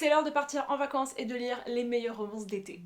c'est l'heure de partir en vacances et de lire les meilleures romances d'été.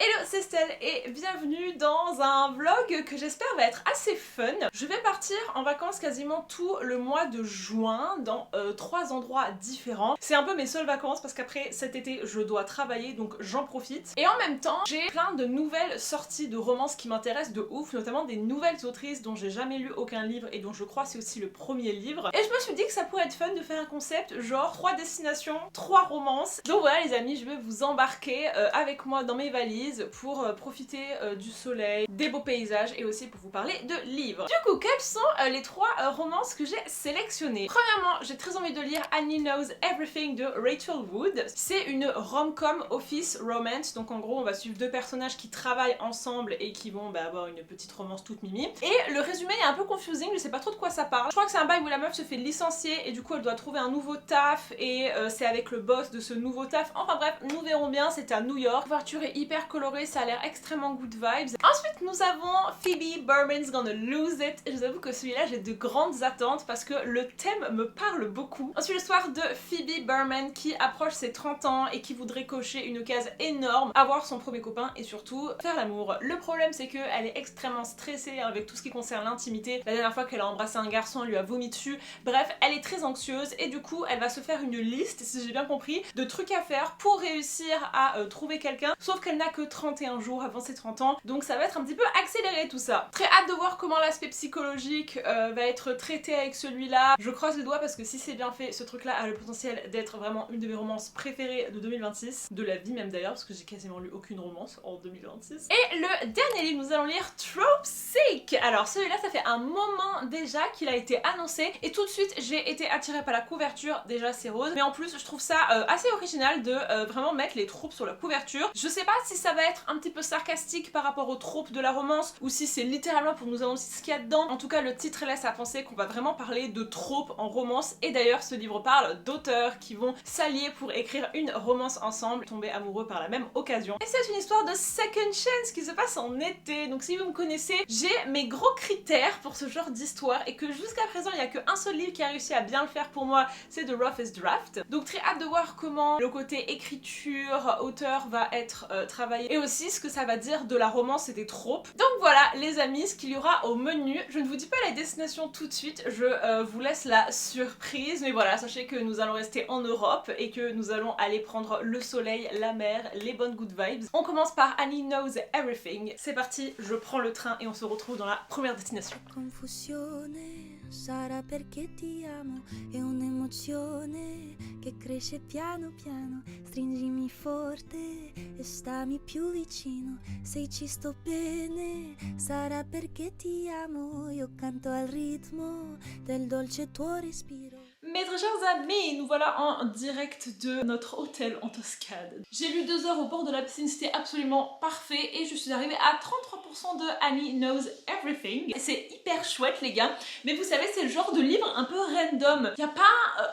Hello, c'est Stell et bienvenue dans un vlog que j'espère va être assez fun. Je vais partir en vacances quasiment tout le mois de juin dans 3 endroits différents. C'est un peu mes seules vacances parce qu'après cet été je dois travailler donc j'en profite. Et en même temps j'ai plein de nouvelles sorties de romances qui m'intéressent de ouf, notamment des nouvelles autrices dont j'ai jamais lu aucun livre et dont je crois c'est aussi le premier livre. Et je me suis dit que ça pourrait être fun de faire un concept genre 3 destinations, 3 romances. Donc voilà les amis, je vais vous embarquer avec moi dans mes valises pour profiter du soleil, des beaux paysages et aussi pour vous parler de livres. Du coup, quelles sont les 3 romances que j'ai sélectionnées? Premièrement, j'ai très envie de lire Annie Knows Everything de Rachel Wood. C'est une rom-com office romance, donc en gros on va suivre 2 personnages qui travaillent ensemble et qui vont avoir une petite romance toute mimi. Et le résumé est un peu confusing, je sais pas trop de quoi ça parle. Je crois que c'est un bail où la meuf se fait licencier et du coup elle doit trouver un nouveau taf et c'est avec le boss de ce nouveau taf. Enfin bref, nous verrons bien, c'est à New York. La couverture est hyper colorée, ça a l'air extrêmement good vibes. Ensuite nous avons Phoebe Berman's Gonna Lose It. Et je vous avoue que celui-là j'ai de grandes attentes parce que le thème me parle beaucoup. Ensuite l'histoire de Phoebe Berman qui approche ses 30 ans et qui voudrait cocher une case énorme, avoir son premier copain et surtout faire l'amour. Le problème c'est qu'elle est extrêmement stressée avec tout ce qui concerne l'intimité. La dernière fois qu'elle a embrassé un garçon, elle lui a vomi dessus. Bref, elle est très anxieuse et du coup elle va se faire une liste, si j'ai bien compris, de trucs à faire pour réussir à trouver quelqu'un. Sauf qu'elle n'a que 31 jours avant ses 30 ans, donc ça va être un petit peu accéléré tout ça. Très hâte de voir comment l'aspect psychologique va être traité avec celui-là. Je croise les doigts parce que si c'est bien fait, ce truc là a le potentiel d'être vraiment une de mes romances préférées de 2026, de la vie même d'ailleurs, parce que j'ai quasiment lu aucune romance en 2026. Et le dernier livre, nous allons lire Trope Sick. Alors celui-là ça fait un moment déjà qu'il a été annoncé et tout de suite j'ai été attirée par la couverture. Déjà c'est rose, mais en plus je trouve ça assez original de vraiment mettre les tropes sur la couverture. Je sais pas si ça va être un petit peu sarcastique par rapport aux tropes de la romance ou si c'est littéralement pour nous annoncer ce qu'il y a dedans. En tout cas le titre laisse à penser qu'on va vraiment parler de tropes en romance et d'ailleurs ce livre parle d'auteurs qui vont s'allier pour écrire une romance ensemble, tomber amoureux par la même occasion. Et c'est une histoire de second chance qui se passe en été, donc si vous me connaissez, j'ai mes gros critères pour ce genre d'histoire et que jusqu'à présent il n'y a qu'un seul livre qui a réussi à bien le faire pour moi, c'est The Roughest Draft. Donc très hâte de voir comment le côté écriture, auteur va être travaillé et aussi ce que ça va dire de la romance et des tropes. Donc voilà les amis, ce qu'il y aura au menu. Je ne vous dis pas la destination tout de suite, je vous laisse la surprise, mais voilà, sachez que nous allons rester en Europe et que nous allons aller prendre le soleil, la mer, les bonnes good vibes. On commence par Annie Knows Everything. C'est parti, je prends le train et on se retrouve dans la première destination. Confusione sarà perché ti amo, è un'emozione che cresce piano piano, stringimi forte e stammi più vicino, se ci sto bene sarà perché ti amo, io canto al ritmo del dolce tuo respiro. Mes très chers amis, nous voilà en direct de notre hôtel en Toscane. J'ai lu 2 heures au bord de la piscine, c'était absolument parfait et je suis arrivée à 33% de Annie Knows Everything. C'est hyper chouette les gars, mais vous savez c'est le genre de livre un peu random. Il n'y a pas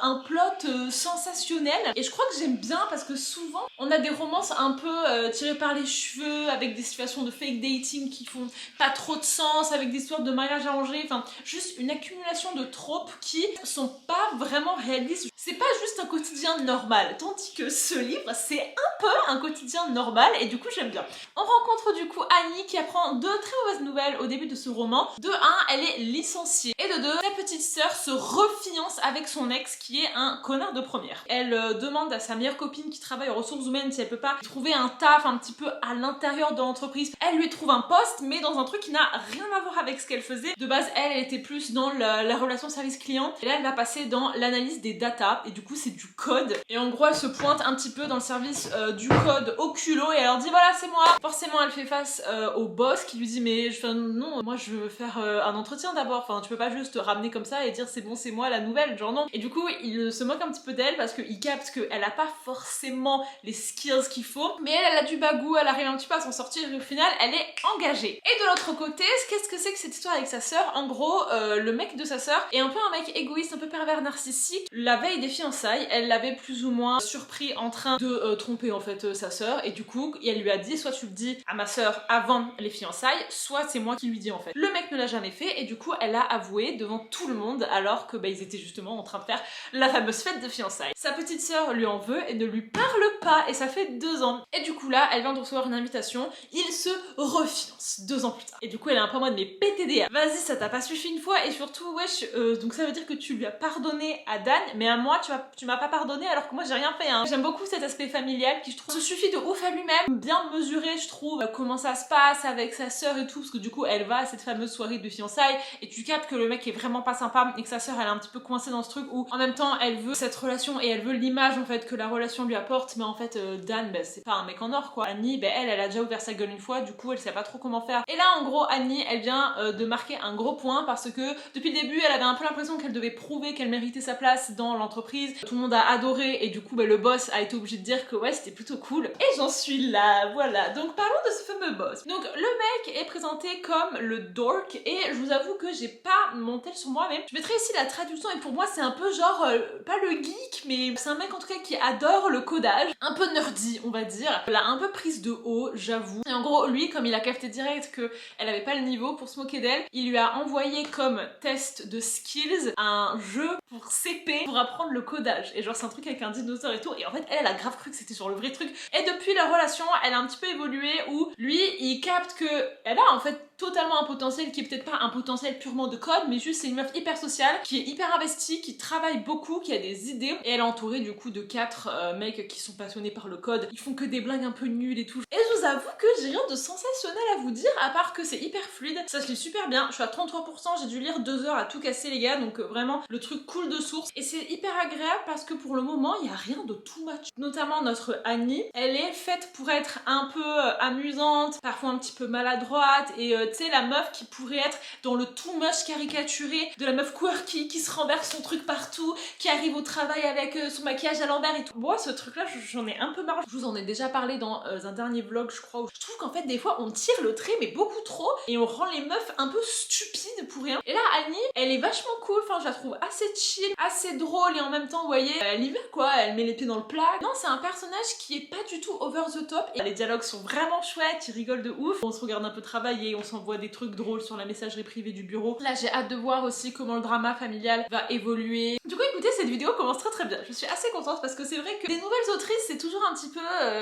un plot sensationnel et je crois que j'aime bien parce que souvent on a des romances un peu tirées par les cheveux avec des situations de fake dating qui font pas trop de sens, avec des histoires de mariage arrangé, enfin juste une accumulation de tropes qui sont pas vraiment réaliste. C'est pas juste un quotidien normal, tandis que ce livre c'est un peu un quotidien normal et du coup j'aime bien. On rencontre du coup Annie qui apprend 2 très mauvaises nouvelles au début de ce roman. De 1, elle est licenciée et de 2, sa petite sœur se refiance avec son ex qui est un connard de première. Elle demande à sa meilleure copine qui travaille aux ressources humaines si elle peut pas trouver un taf un petit peu à l'intérieur de l'entreprise. Elle lui trouve un poste mais dans un truc qui n'a rien à voir avec ce qu'elle faisait. De base elle était plus dans la relation service client et là elle va passer dans l'analyse des data et du coup c'est du code et en gros elle se pointe un petit peu dans le service du code au culot et elle leur dit voilà c'est moi. Forcément elle fait face au boss qui lui dit mais non moi je veux faire un entretien d'abord, enfin tu peux pas juste te ramener comme ça et dire c'est bon c'est moi la nouvelle, genre non. Et du coup il se moque un petit peu d'elle parce qu'il capte qu'elle a pas forcément les skills qu'il faut mais elle a du bagou, elle arrive un petit peu à s'en sortir et au final elle est engagée. Et de l'autre côté qu'est-ce que c'est que cette histoire avec sa sœur? En gros le mec de sa sœur est un peu un mec égoïste, un peu pervers narcissique narcissique. La veille des fiançailles, elle l'avait plus ou moins surpris en train de tromper en fait sa sœur, et du coup elle lui a dit soit tu le dis à ma sœur avant les fiançailles, soit c'est moi qui lui dis en fait. Le mec ne l'a jamais fait et du coup elle a avoué devant tout le monde alors que ils étaient justement en train de faire la fameuse fête de fiançailles. Sa petite sœur lui en veut et ne lui parle pas et ça fait 2 ans. Et du coup là elle vient de recevoir une invitation, il se refiance 2 ans plus tard. Et du coup elle est un peu en mode mais PTDA, vas-y ça t'a pas suffi une fois et surtout wesh donc ça veut dire que tu lui as pardonné à Dan mais à moi tu m'as pas pardonné alors que moi j'ai rien fait hein. J'aime beaucoup cet aspect familial qui je trouve se suffit de ouf à lui-même, bien mesuré je trouve comment ça se passe avec sa sœur et tout parce que du coup elle va à cette fameuse soirée de fiançailles et tu captes que le mec est vraiment pas sympa et que sa sœur elle est un petit peu coincée dans ce truc où en même temps elle veut cette relation et elle veut l'image en fait que la relation lui apporte mais en fait Dan c'est pas un mec en or quoi. Annie elle a déjà ouvert sa gueule une fois du coup elle sait pas trop comment faire et là en gros Annie elle vient de marquer un gros point parce que depuis le début elle avait un peu l'impression qu'elle devait prouver qu'elle méritait sa place dans l'entreprise. Tout le monde a adoré et du coup le boss a été obligé de dire que ouais c'était plutôt cool et j'en suis là, voilà. Donc parlons de ce fameux boss. Donc le mec est présenté comme le dork et je vous avoue que j'ai pas mon tel sur moi mais je mettrai ici la traduction et pour moi c'est un peu genre pas le geek mais c'est un mec en tout cas qui adore le codage, un peu nerdy on va dire. Elle a un peu prise de haut j'avoue et en gros lui comme il a capté direct que elle avait pas le niveau pour se moquer d'elle, il lui a envoyé comme test de skills un jeu pour CP pour apprendre le codage et genre c'est un truc avec un dinosaure et tout et en fait elle a grave cru que c'était sur le vrai truc et depuis leur relation elle a un petit peu évolué où lui il capte que elle a en fait totalement un potentiel qui est peut-être pas un potentiel purement de code mais juste c'est une meuf hyper sociale qui est hyper investie, qui travaille beaucoup, qui a des idées et elle est entourée du coup de 4 mecs qui sont passionnés par le code, ils font que des blagues un peu nulles et tout et je vous avoue que j'ai rien de sensationnel à vous dire à part que c'est hyper fluide, ça se lit super bien, je suis à 33%, j'ai dû lire 2 heures à tout casser les gars donc vraiment le truc coule de source et c'est hyper agréable parce que pour le moment il y a rien de too much. Notamment notre Annie, elle est faite pour être un peu amusante, parfois un petit peu maladroite et tu sais la meuf qui pourrait être dans le too much caricaturé de la meuf quirky qui se renverse son truc partout, qui arrive au travail avec son maquillage à l'envers et tout. Moi ce truc là j'en ai un peu marre, je vous en ai déjà parlé dans un dernier vlog je crois où je trouve qu'en fait des fois on tire le trait mais beaucoup trop et on rend les meufs un peu stupides pour rien. Et là Annie elle est vachement cool, enfin je la trouve assez chill, assez drôle et en même temps vous voyez elle y va quoi, elle met les pieds dans le plat. Non c'est un personnage qui est pas du tout over the top et les dialogues sont vraiment chouettes, ils rigolent de ouf, on se regarde un peu travailler, on s'envoie des trucs drôles sur la messagerie privée du bureau. Là j'ai hâte de voir aussi comment le drama familial va évoluer. Du coup écoutez cette vidéo commence très bien, je suis assez contente parce que c'est vrai que des nouvelles autrices c'est toujours un petit peu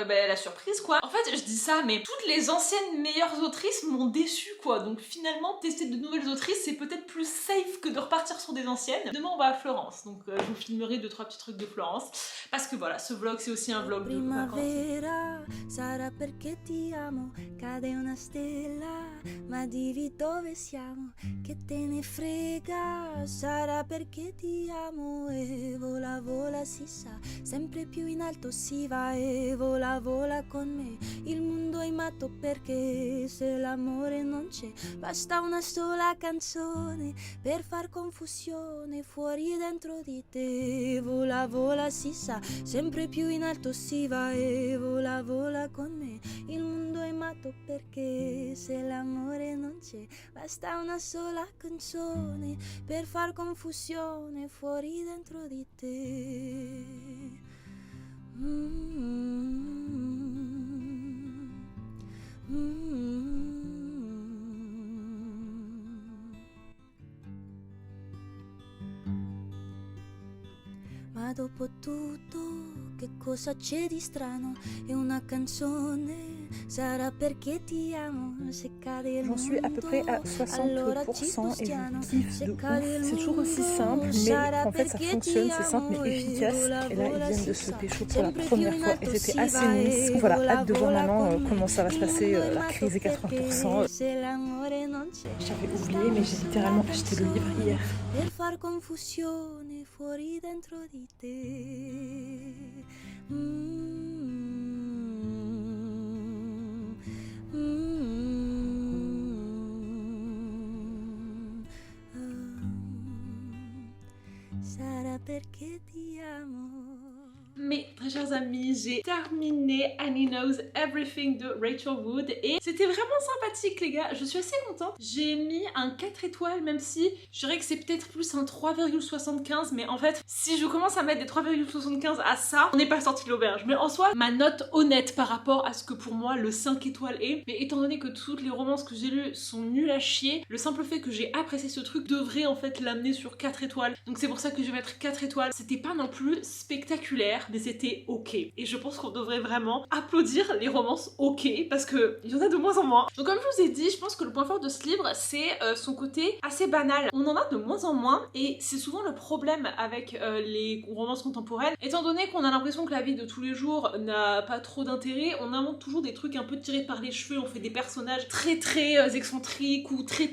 la surprise quoi. En fait je dis ça mais toutes les anciennes meilleures autrices m'ont déçue quoi donc finalement tester de nouvelles autrices c'est peut-être plus safe que de repartir sur des anciennes. Demain on va à Florence donc je vous filmerai 2-3 petits trucs de Florence parce que voilà ce vlog c'est aussi un vlog de vacances. Sarà perché ti amo, cade una stella, ma di dove siamo, che te ne frega, sarà perché ti amo e vola vola si sa, sempre più in alto si va e vola vola con me, il mondo è matto perché se l'amore non c'è, basta una sola canzone per far confusione fuori e dentro di te, vola vola si sa, sempre più in alto si va e vola vola con me, il mondo è matto perché se l'amore non c'è, basta una sola canzone per far confusione fuori dentro di te. Ma dopo tutto che cosa c'è di strano? È una canzone, sarà perché ti amo, se cade il J'en suis à peu près à mondo, allora ci 60% et spostiamo, je kiffe se de ouf. cade il C'est toujours aussi simple, mondo, mais sarà en fait ça perché fonctionne, ti c'est simple amo mais e efficace. vola Et là vola ils viennent si de se sa, pécho pour la sempre più première in fois alto et si c'était assez va nice. e Voilà, vola hâte de voir vola maintenant con me, comment ça va se il passer, mondo è la matto crise des 80%. perché se l'amore non c'è, J'avais basta oublié mais una j'ai sola littéralement acheté le livre canzone hier. per far confusione fuori dentro di te. Sarà perché ti amo. Mes très chers amis, j'ai terminé Annie Knows Everything de Rachel Wood et c'était vraiment sympathique les gars, je suis assez contente. J'ai mis un 4 étoiles même si je dirais que c'est peut-être plus un 3,75 mais en fait si je commence à mettre des 3,75 à ça, on n'est pas sorti de l'auberge. Mais en soi, ma note honnête par rapport à ce que pour moi le 5 étoiles est, mais étant donné que toutes les romances que j'ai lues sont nulles à chier, le simple fait que j'ai apprécié ce truc devrait en fait l'amener sur 4 étoiles. Donc c'est pour ça que je vais mettre 4 étoiles. C'était pas non plus spectaculaire, mais c'était ok. Et je pense qu'on devrait vraiment applaudir les romances ok, parce que il y en a de moins en moins. Donc comme je vous ai dit, je pense que le point fort de ce livre, c'est son côté assez banal. On en a de moins en moins, et c'est souvent le problème avec les romances contemporaines. Étant donné qu'on a l'impression que la vie de tous les jours n'a pas trop d'intérêt, on invente toujours des trucs un peu tirés par les cheveux, on fait des personnages très excentriques ou très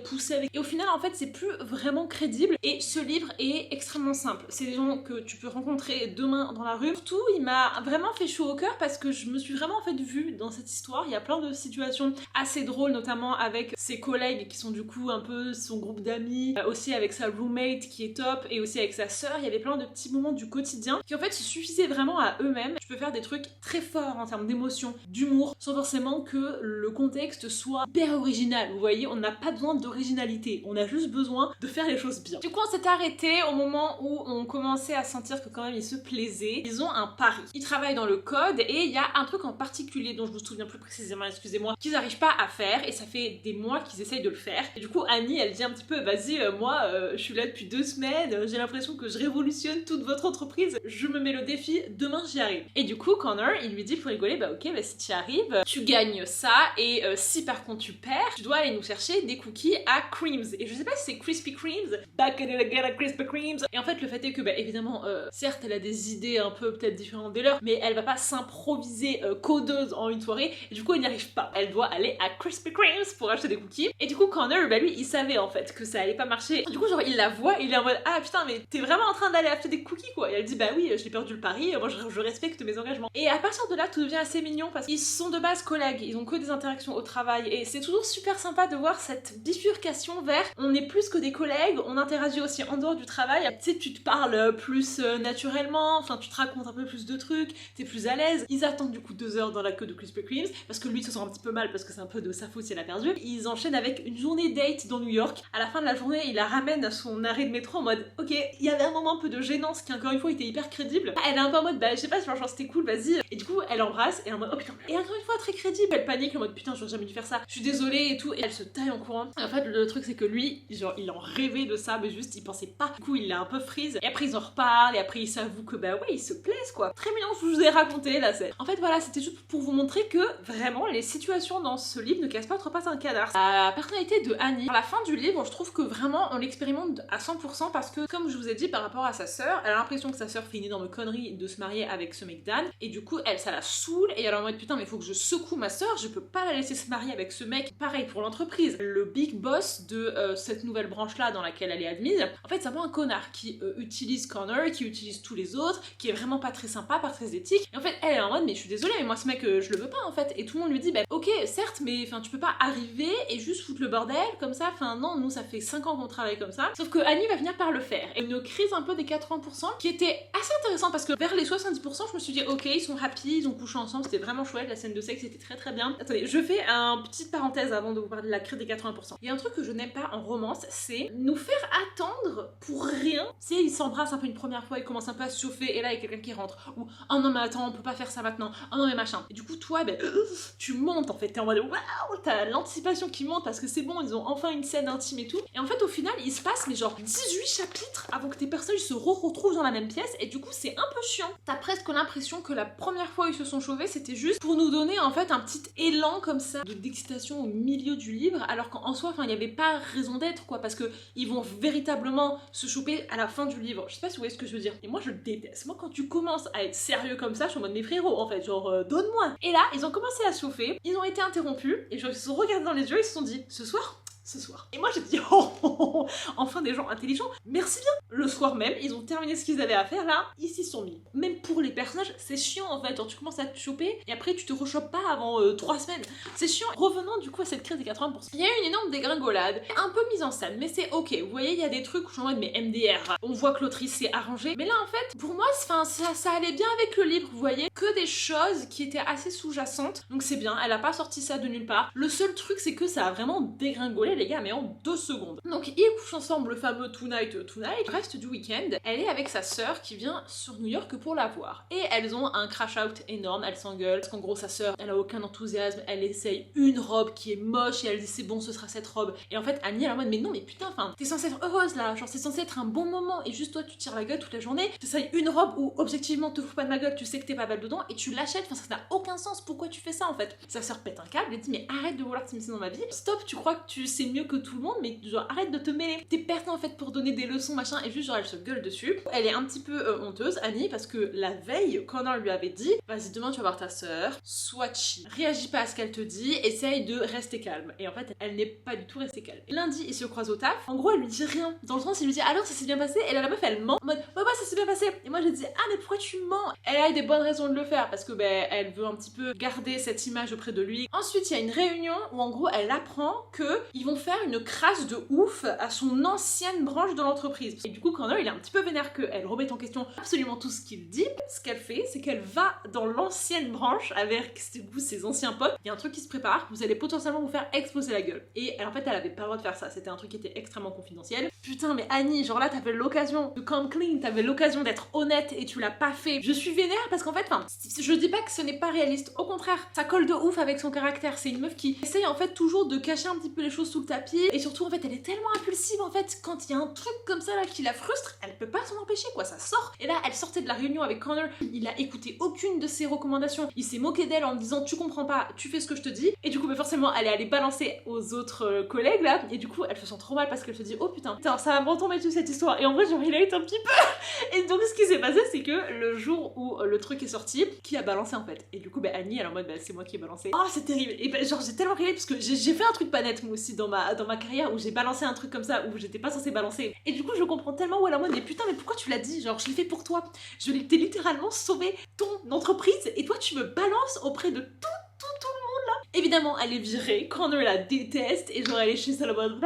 poussés avec... Et au final, en fait, c'est plus vraiment crédible, et ce livre est extrêmement simple. C'est des gens que tu peux rencontrer demain dans la rue. Surtout, il m'a vraiment fait chaud au cœur parce que je me suis vraiment en fait vue dans cette histoire. Il y a plein de situations assez drôles, notamment avec ses collègues qui sont du coup un peu son groupe d'amis, aussi avec sa roommate qui est top, et aussi avec sa sœur. Il y avait plein de petits moments du quotidien qui en fait se suffisaient vraiment à eux-mêmes. Tu peux faire des trucs très forts en termes d'émotion, d'humour, sans forcément que le contexte soit hyper original. Vous voyez, on n'a pas besoin d'originalité, on a juste besoin de faire les choses bien. Du coup, on s'est arrêté au moment où on commençait à sentir que quand même ils se plaisaient. Ils ont un pari. Ils travaillent dans le code et il y a un truc en particulier dont je me souviens plus précisément, excusez-moi, qu'ils n'arrivent pas à faire, et ça fait des mois qu'ils essayent de le faire. Et du coup, Annie, elle dit un petit peu, vas-y, moi, je suis là depuis 2 semaines, j'ai l'impression que je révolutionne toute votre entreprise, je me mets le défi, demain j'y arrive. Et du coup, Connor, il lui dit pour rigoler, bah ok, bah si tu y arrives, tu gagnes ça, et si par contre tu perds, tu dois aller nous chercher des cookies à Creams. Et je sais pas si c'est Krispy Kremes, back at it again at Krispy Kremes. Et en fait, le fait est que, bah évidemment, certes, elle a des idées un peu peut-être différentes des leurs, mais elle va pas s'improviser codeuse en une soirée, et du coup, elle n'y arrive pas. Elle doit aller à Krispy Kremes pour acheter des cookies. Et du coup, Connor, bah lui, il savait en fait que ça allait pas marcher. Du coup, genre, il la voit, il est en mode, ah putain, mais t'es vraiment en train d'aller acheter des cookies quoi. Et elle dit, bah oui, j'ai perdu le pari, moi je respecte mes engagements. Et à partir de là, tout devient assez mignon parce qu'ils sont de base collègues, ils ont que des interactions au travail, et c'est toujours super sympa de voir cette bifurcation vers on est plus que des collègues, on interagit aussi en dehors du travail. Tu sais, tu te parles plus naturellement, enfin tu te racontes un peu plus de trucs, t'es plus à l'aise. Ils attendent du coup 2 heures dans la queue de Krispy Kremes parce que lui se sent un petit peu mal parce que c'est un peu de sa faute si elle a perdu. Ils enchaînent avec une journée date dans New York. À la fin de la journée, il la ramène à son arrêt de métro en mode ok, il y avait un moment un peu de gênance qui encore une fois était hyper crédible. Elle est un peu en mode bah je sais pas, genre c'était cool, vas-y. Et du coup elle embrasse et en mode oh putain. Et encore une fois très crédible, elle panique en mode putain j'aurais jamais dû faire ça, je suis désolée et tout, et elle se taille en courant. Et en fait le truc c'est que lui, genre il en rêvait de ça mais juste il pensait pas. Du coup il l'a un peu freeze, et après ils en reparlent, et après ils s'avouent que bah ouais ils se plaisent quoi. Très mignon, je vous ai raconté la scène. En fait voilà, c'était juste pour vous montrer que vraiment les situations dans ce livre ne cassent pas trop pas un cadavre. La personnalité de Annie, à la fin du livre, je trouve que vraiment on l'expérimente à 100% parce que comme je vous ai dit par rapport à sa sœur, elle a l'impression que sa sœur fait une énorme connerie de se marier avec ce mec Dan, et du coup elle ça la saoule, et elle est en mode putain mais faut que je secoue ma sœur, je peux pas la laisser se marier avec ce mec. Pareil pour l'entreprise, le big boss de cette nouvelle branche là dans laquelle elle est admise, en fait c'est un peu un connard qui utilise Connor, qui utilise tous les autres, qui est vraiment pas très sympa, pas très éthique, et en fait elle est en mode mais je suis désolée mais moi ce mec je le veux pas en fait. Et tout le monde lui dit bah ok certes mais enfin tu peux pas arriver et juste foutre le bordel comme ça, enfin non, nous ça fait 5 ans qu'on travaille comme ça. Sauf que Annie va finir par le faire, et une crise un peu des 80% qui était assez intéressante parce que vers les 70% je me suis dit ok ils sont happy, ils ont couché ensemble, c'était vraiment chouette, la scène de sexe était très très bien. Attendez, je fais une petite parenthèse avant de vous parler de la crise des 80%. Il y a un truc que je n'aime pas en romance, c'est nous faire attendre pour rien. Tu sais, ils s'embrassent un peu une première fois, ils commencent un peu à se chauffer, et là il y a quelqu'un qui rentre, ou oh non mais attends on peut pas faire ça maintenant, oh non mais machin. Et du coup toi ben tu montes en fait, t'es en mode waouh, t'as l'anticipation qui monte parce que c'est bon, ils ont enfin une scène intime et tout. Et en fait au final il se passe mais genre 18 chapitres avant que tes personnages se retrouvent dans la même pièce, et du coup c'est un peu chiant. T'as presque l'impression que la première fois où ils se sont chauffés c'était juste pour nous donner en fait un petit élan comme ça d'excitation au milieu du livre, alors qu'en soi enfin il n'y avait pas raison d'être quoi, parce que ils vont véritablement se choper à la fin du livre. Je sais pas si vous voyez ce que je veux dire, et moi je déteste. Moi quand tu commences à être sérieux comme ça je suis en mode mes frérots en fait, genre donne-moi. Et là ils ont commencé à se chauffer, ils ont été interrompus, et genre ils se sont regardés dans les yeux, ils se sont dit ce soir ce soir. Et moi j'ai dit oh, oh, oh, enfin des gens intelligents, merci bien. Le soir même, ils ont terminé ce qu'ils avaient à faire là, ils s'y sont mis. Même pour les personnages, c'est chiant en fait, genre tu commences à te choper et après tu te rechopes pas avant 3 semaines. C'est chiant. Revenons du coup à cette crise des 80%. Il y a eu une énorme dégringolade, un peu mise en scène, mais c'est ok. Vous voyez, il y a des trucs où je suis en mode mais MDR. On voit que l'autrice s'est arrangée. Mais là en fait, pour moi, ça allait bien avec le livre, vous voyez, que des choses qui étaient assez sous-jacentes. Donc c'est bien, elle a pas sorti ça de nulle part. Le seul truc c'est que ça a vraiment dégringolé les gars, mais en 2 secondes. Donc ils couchent ensemble le fameux Tonight. Le reste du week-end, elle est avec sa sœur qui vient sur New York pour la voir. Et elles ont un crash out énorme, elles s'engueulent, parce qu'en gros sa sœur, elle a aucun enthousiasme, elle essaye une robe qui est moche et elle dit c'est bon, ce sera cette robe. Et en fait Annie elle est en mode mais non mais putain, enfin t'es censée être heureuse là, genre c'est censé être un bon moment et juste toi tu tires la gueule toute la journée, t'essayes une robe où objectivement te fous pas de ma gueule, tu sais que t'es pas belle dedans et tu l'achètes, enfin ça n'a aucun sens, pourquoi tu fais ça en fait? Sa sœur pète un câble et dit mais arrête de vouloir t'immiscer dans ma vie, stop, tu crois que tu sais mieux que tout le monde mais genre arrête de te mêler, t'es personne en fait pour donner des leçons machin et juste genre elle se gueule dessus. Elle est un petit peu honteuse Annie parce que la veille Connor lui avait dit vas-y demain tu vas voir ta sœur, sois chill, réagis pas à ce qu'elle te dit, essaye de rester calme et en fait elle n'est pas du tout restée calme. Lundi ils se croisent au taf, en gros elle lui dit rien, dans le sens il lui dit alors ça s'est bien passé et là la meuf elle ment en mode ouais ça s'est bien passé et moi j'ai dit ah mais pourquoi tu mens? Elle a eu des bonnes raisons de le faire parce que elle veut un petit peu garder cette image auprès de lui. Ensuite il y a une réunion où en gros elle apprend que ils vont faire une crasse de ouf à son ancienne branche de l'entreprise et du coup Connor il est un petit peu vénère qu'elle remette en question absolument tout ce qu'il dit. Ce qu'elle fait c'est qu'elle va dans l'ancienne branche avec ses anciens potes, il y a un truc qui se prépare, vous allez potentiellement vous faire exploser la gueule et en fait elle avait pas le droit de faire ça, c'était un truc qui était extrêmement confidentiel. Putain mais Annie, genre là t'avais l'occasion de come clean, t'avais l'occasion d'être honnête et tu l'as pas fait. Je suis vénère parce qu'en fait, je dis pas que ce n'est pas réaliste, au contraire, ça colle de ouf avec son caractère. C'est une meuf qui essaye en fait toujours de cacher un petit peu les choses sous le tapis et surtout en fait elle est tellement impulsive en fait, quand il y a un truc comme ça là qui la frustre, elle peut pas s'en empêcher quoi, ça sort. Et là elle sortait de la réunion avec Connor, il a écouté aucune de ses recommandations, il s'est moqué d'elle en disant tu comprends pas, tu fais ce que je te dis et du coup forcément elle est allée balancer aux autres collègues là et du coup elle se sent trop mal parce qu'elle se dit oh putain ça va me retomber toute cette histoire et en vrai genre il a eu un petit peu et donc ce qui s'est passé c'est que le jour où le truc est sorti, qui a balancé en fait et du coup Annie elle est en mode c'est moi qui ai balancé. Oh c'est terrible et genre j'ai tellement rigolé parce que j'ai fait un truc pas net moi aussi dans ma carrière où j'ai balancé un truc comme ça où j'étais pas censée balancer et du coup je comprends tellement où elle est en mode mais putain mais pourquoi tu l'as dit, genre je l'ai fait pour toi, t'ai littéralement sauvé ton entreprise et toi tu me balances auprès de tout le monde là. Évidemment elle est virée, Connor la déteste et genre elle est chez ça en mode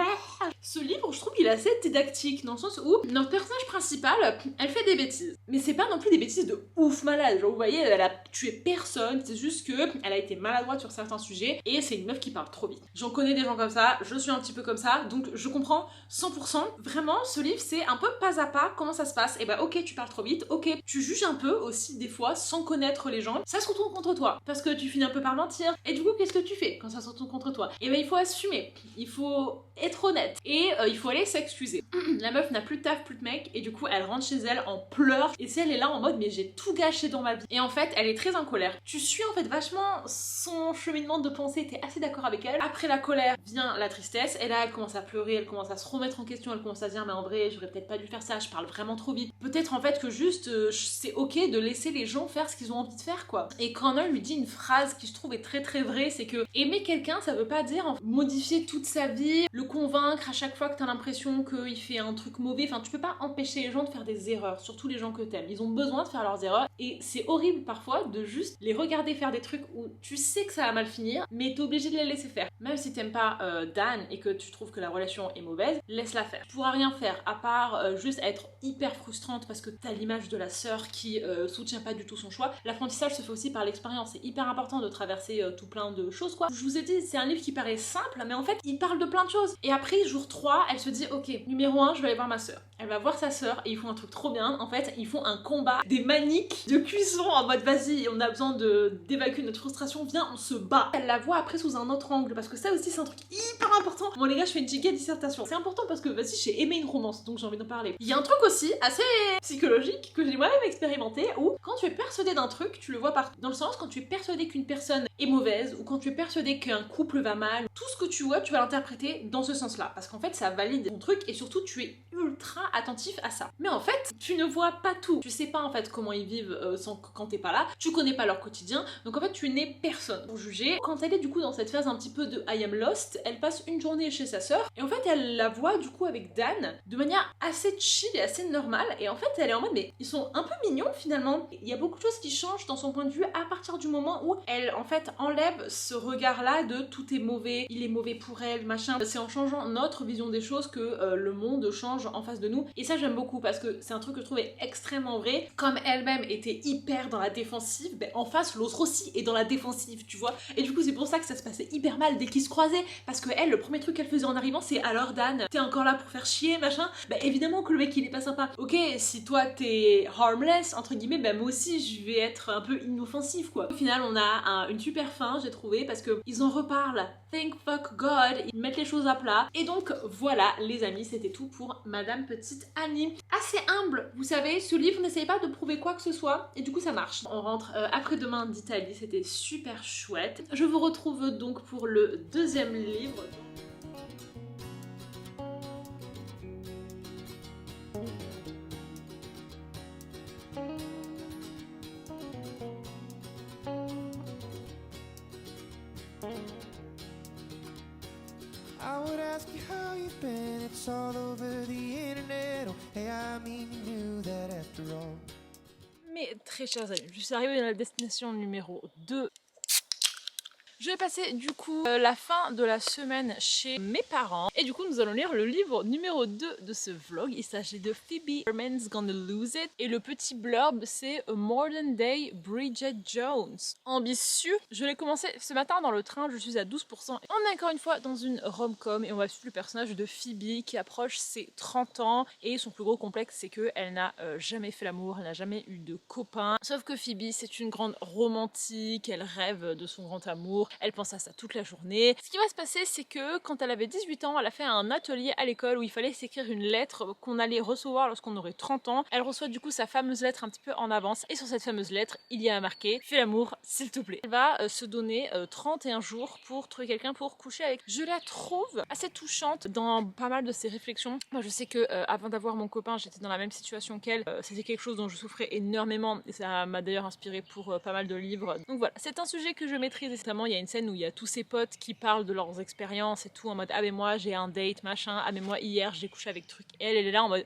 ce livre je trouve qu'il est assez didactique dans le sens où notre personnage principal elle fait des bêtises mais c'est pas non plus des bêtises de ouf malade, genre vous voyez elle a tué personne, c'est juste que elle a été maladroite sur certains sujets et c'est une meuf qui parle trop vite. J'en connais des gens comme ça, je suis un petit peu comme ça donc je comprends 100%. Vraiment ce livre c'est un peu pas à pas comment ça se passe et ok tu parles trop vite, ok tu juges un peu aussi des fois sans connaître les gens, ça se retourne contre toi parce que tu finis un peu par mentir et du coup qu'est-ce que tu fais quand ça se retourne contre toi? Et il faut assumer, il faut être honnête et il faut aller s'excuser. La meuf n'a plus de taf, plus de mec et du coup elle rentre chez elle en pleurs et si elle est là en mode mais j'ai tout gâché dans ma vie et en fait elle est très en colère. Tu suis en fait vachement son cheminement de pensée, t'es assez d'accord avec elle. Après la colère vient la tristesse et là elle commence à pleurer, elle commence à se remettre en question, elle commence à se dire mais en vrai j'aurais peut-être pas dû faire ça, je parle vraiment trop vite. Peut-être en fait que juste c'est ok de laisser les gens faire ce qu'ils ont envie de faire quoi. Et Connor lui dit une phrase qui je trouve est très très vraie, c'est que aimer quelqu'un ça veut pas dire modifier toute sa vie, le convaincre à chaque fois que t'as l'impression qu'il fait un truc mauvais, enfin tu peux pas empêcher les gens de faire des erreurs, surtout les gens que t'aimes, ils ont besoin de faire leurs erreurs et c'est horrible parfois de juste les regarder faire des trucs où tu sais que ça va mal finir mais t'es obligé de les laisser faire. Même si t'aimes pas Dan et que tu trouves que la relation est mauvaise, laisse-la faire. Tu pourras rien faire à part juste être hyper frustrante parce que t'as l'image de la sœur qui soutient pas du tout son choix. L'apprentissage se fait aussi par l'expérience, c'est hyper important de traverser tout plein de choses quoi. Je vous ai dit c'est un livre qui paraît simple mais en fait il parle de plein de choses et après jour 3 elle se dit ok numéro 1 je vais aller voir ma sœur. Elle va voir sa sœur et ils font un truc trop bien. En fait ils font un combat des maniques de cuisson en mode vas-y on a besoin d'évacuer notre frustration, viens on se bat. Elle la voit après sous un autre angle parce que ça aussi c'est un truc hyper important. Bon les gars je fais une giga dissertation, c'est important parce que vas-y j'ai aimé une romance donc j'ai envie d'en parler. Il y a un truc aussi assez psychologique que j'ai moi-même expérimenté où quand tu es persuadé d'un truc tu le vois partout. Dans le sens quand tu es persuadé qu'une personne est mauvaise ou quand tu es persuadé qu'un couple va mal, tout ce que tu vois, tu vas l'interpréter dans ce sens-là. Parce qu'en fait, ça valide ton truc et surtout, tu es ultra attentif à ça. Mais en fait, tu ne vois pas tout. Tu sais pas en fait comment ils vivent quand t'es pas là. Tu connais pas leur quotidien. Donc en fait, tu n'es personne pour juger. Quand elle est du coup dans cette phase un petit peu de I am lost, elle passe une journée chez sa sœur et en fait, elle la voit du coup avec Dan de manière assez chill et assez normale. Et en fait, elle est en mode, mais ils sont un peu mignons finalement. Il y a beaucoup de choses qui changent dans son point de vue à partir du moment où elle en fait enlève ce regard-là de tout est mauvais, il est mauvais pour elle, machin. C'est en changeant notre vision des choses que le monde change en face de nous. Et ça, j'aime beaucoup parce que c'est un truc que je trouvais extrêmement vrai. Comme elle-même était hyper dans la défensive, ben en face, l'autre aussi est dans la défensive, tu vois. Et du coup, c'est pour ça que ça se passait hyper mal dès qu'ils se croisaient. Parce que elle, le premier truc qu'elle faisait en arrivant, c'est alors Dan, t'es encore là pour faire chier, machin. Ben évidemment que le mec, il est pas sympa. Ok, si toi t'es harmless, entre guillemets, ben moi aussi, je vais être un peu inoffensif, quoi. Au final, on a une super fin, j'ai trouvé, parce que ils en reparlent. Thank fuck God, ils mettent les choses à plat. Et donc voilà les amis, c'était tout pour Madame Petite Annie. Assez humble, vous savez, ce livre n'essaye pas de prouver quoi que ce soit et du coup ça marche. On rentre après-demain d'Italie, c'était super chouette. Je vous retrouve donc pour le deuxième livre. I would ask you how you've been, it's all over the internet. Oh, hey, I mean, you knew that after all. Mes très chers amis, je suis arrivée à la destination numéro 2. Je vais passer du coup la fin de la semaine chez mes parents et du coup nous allons lire le livre numéro 2 de ce vlog. Il s'agit de Phoebe Herman's Gonna Lose It et le petit blurb c'est A Modern Day Bridget Jones. Ambitieux. Je l'ai commencé ce matin dans le train, je suis à 12%. On est encore une fois dans une rom-com et on va suivre le personnage de Phoebe qui approche ses 30 ans et son plus gros complexe c'est qu'elle n'a jamais fait l'amour, elle n'a jamais eu de copain. Sauf que Phoebe c'est une grande romantique, elle rêve de son grand amour. Elle pense à ça toute la journée. Ce qui va se passer, c'est que quand elle avait 18 ans, elle a fait un atelier à l'école où il fallait s'écrire une lettre qu'on allait recevoir lorsqu'on aurait 30 ans. Elle reçoit du coup sa fameuse lettre un petit peu en avance. Et sur cette fameuse lettre, il y a marqué « Fais l'amour, s'il te plaît ». Elle va se donner 31 jours pour trouver quelqu'un pour coucher avec. Je la trouve assez touchante dans pas mal de ses réflexions. Moi, je sais que avant d'avoir mon copain, j'étais dans la même situation qu'elle. C'était quelque chose dont je souffrais énormément et ça m'a d'ailleurs inspiré pour pas mal de livres. Donc voilà, c'est un sujet que je maîtrise. Notamment, il y a une scène où il y a tous ses potes qui parlent de leurs expériences et tout en mode ah mais moi j'ai un date machin, ah mais moi hier j'ai couché avec truc. Et elle est là en mode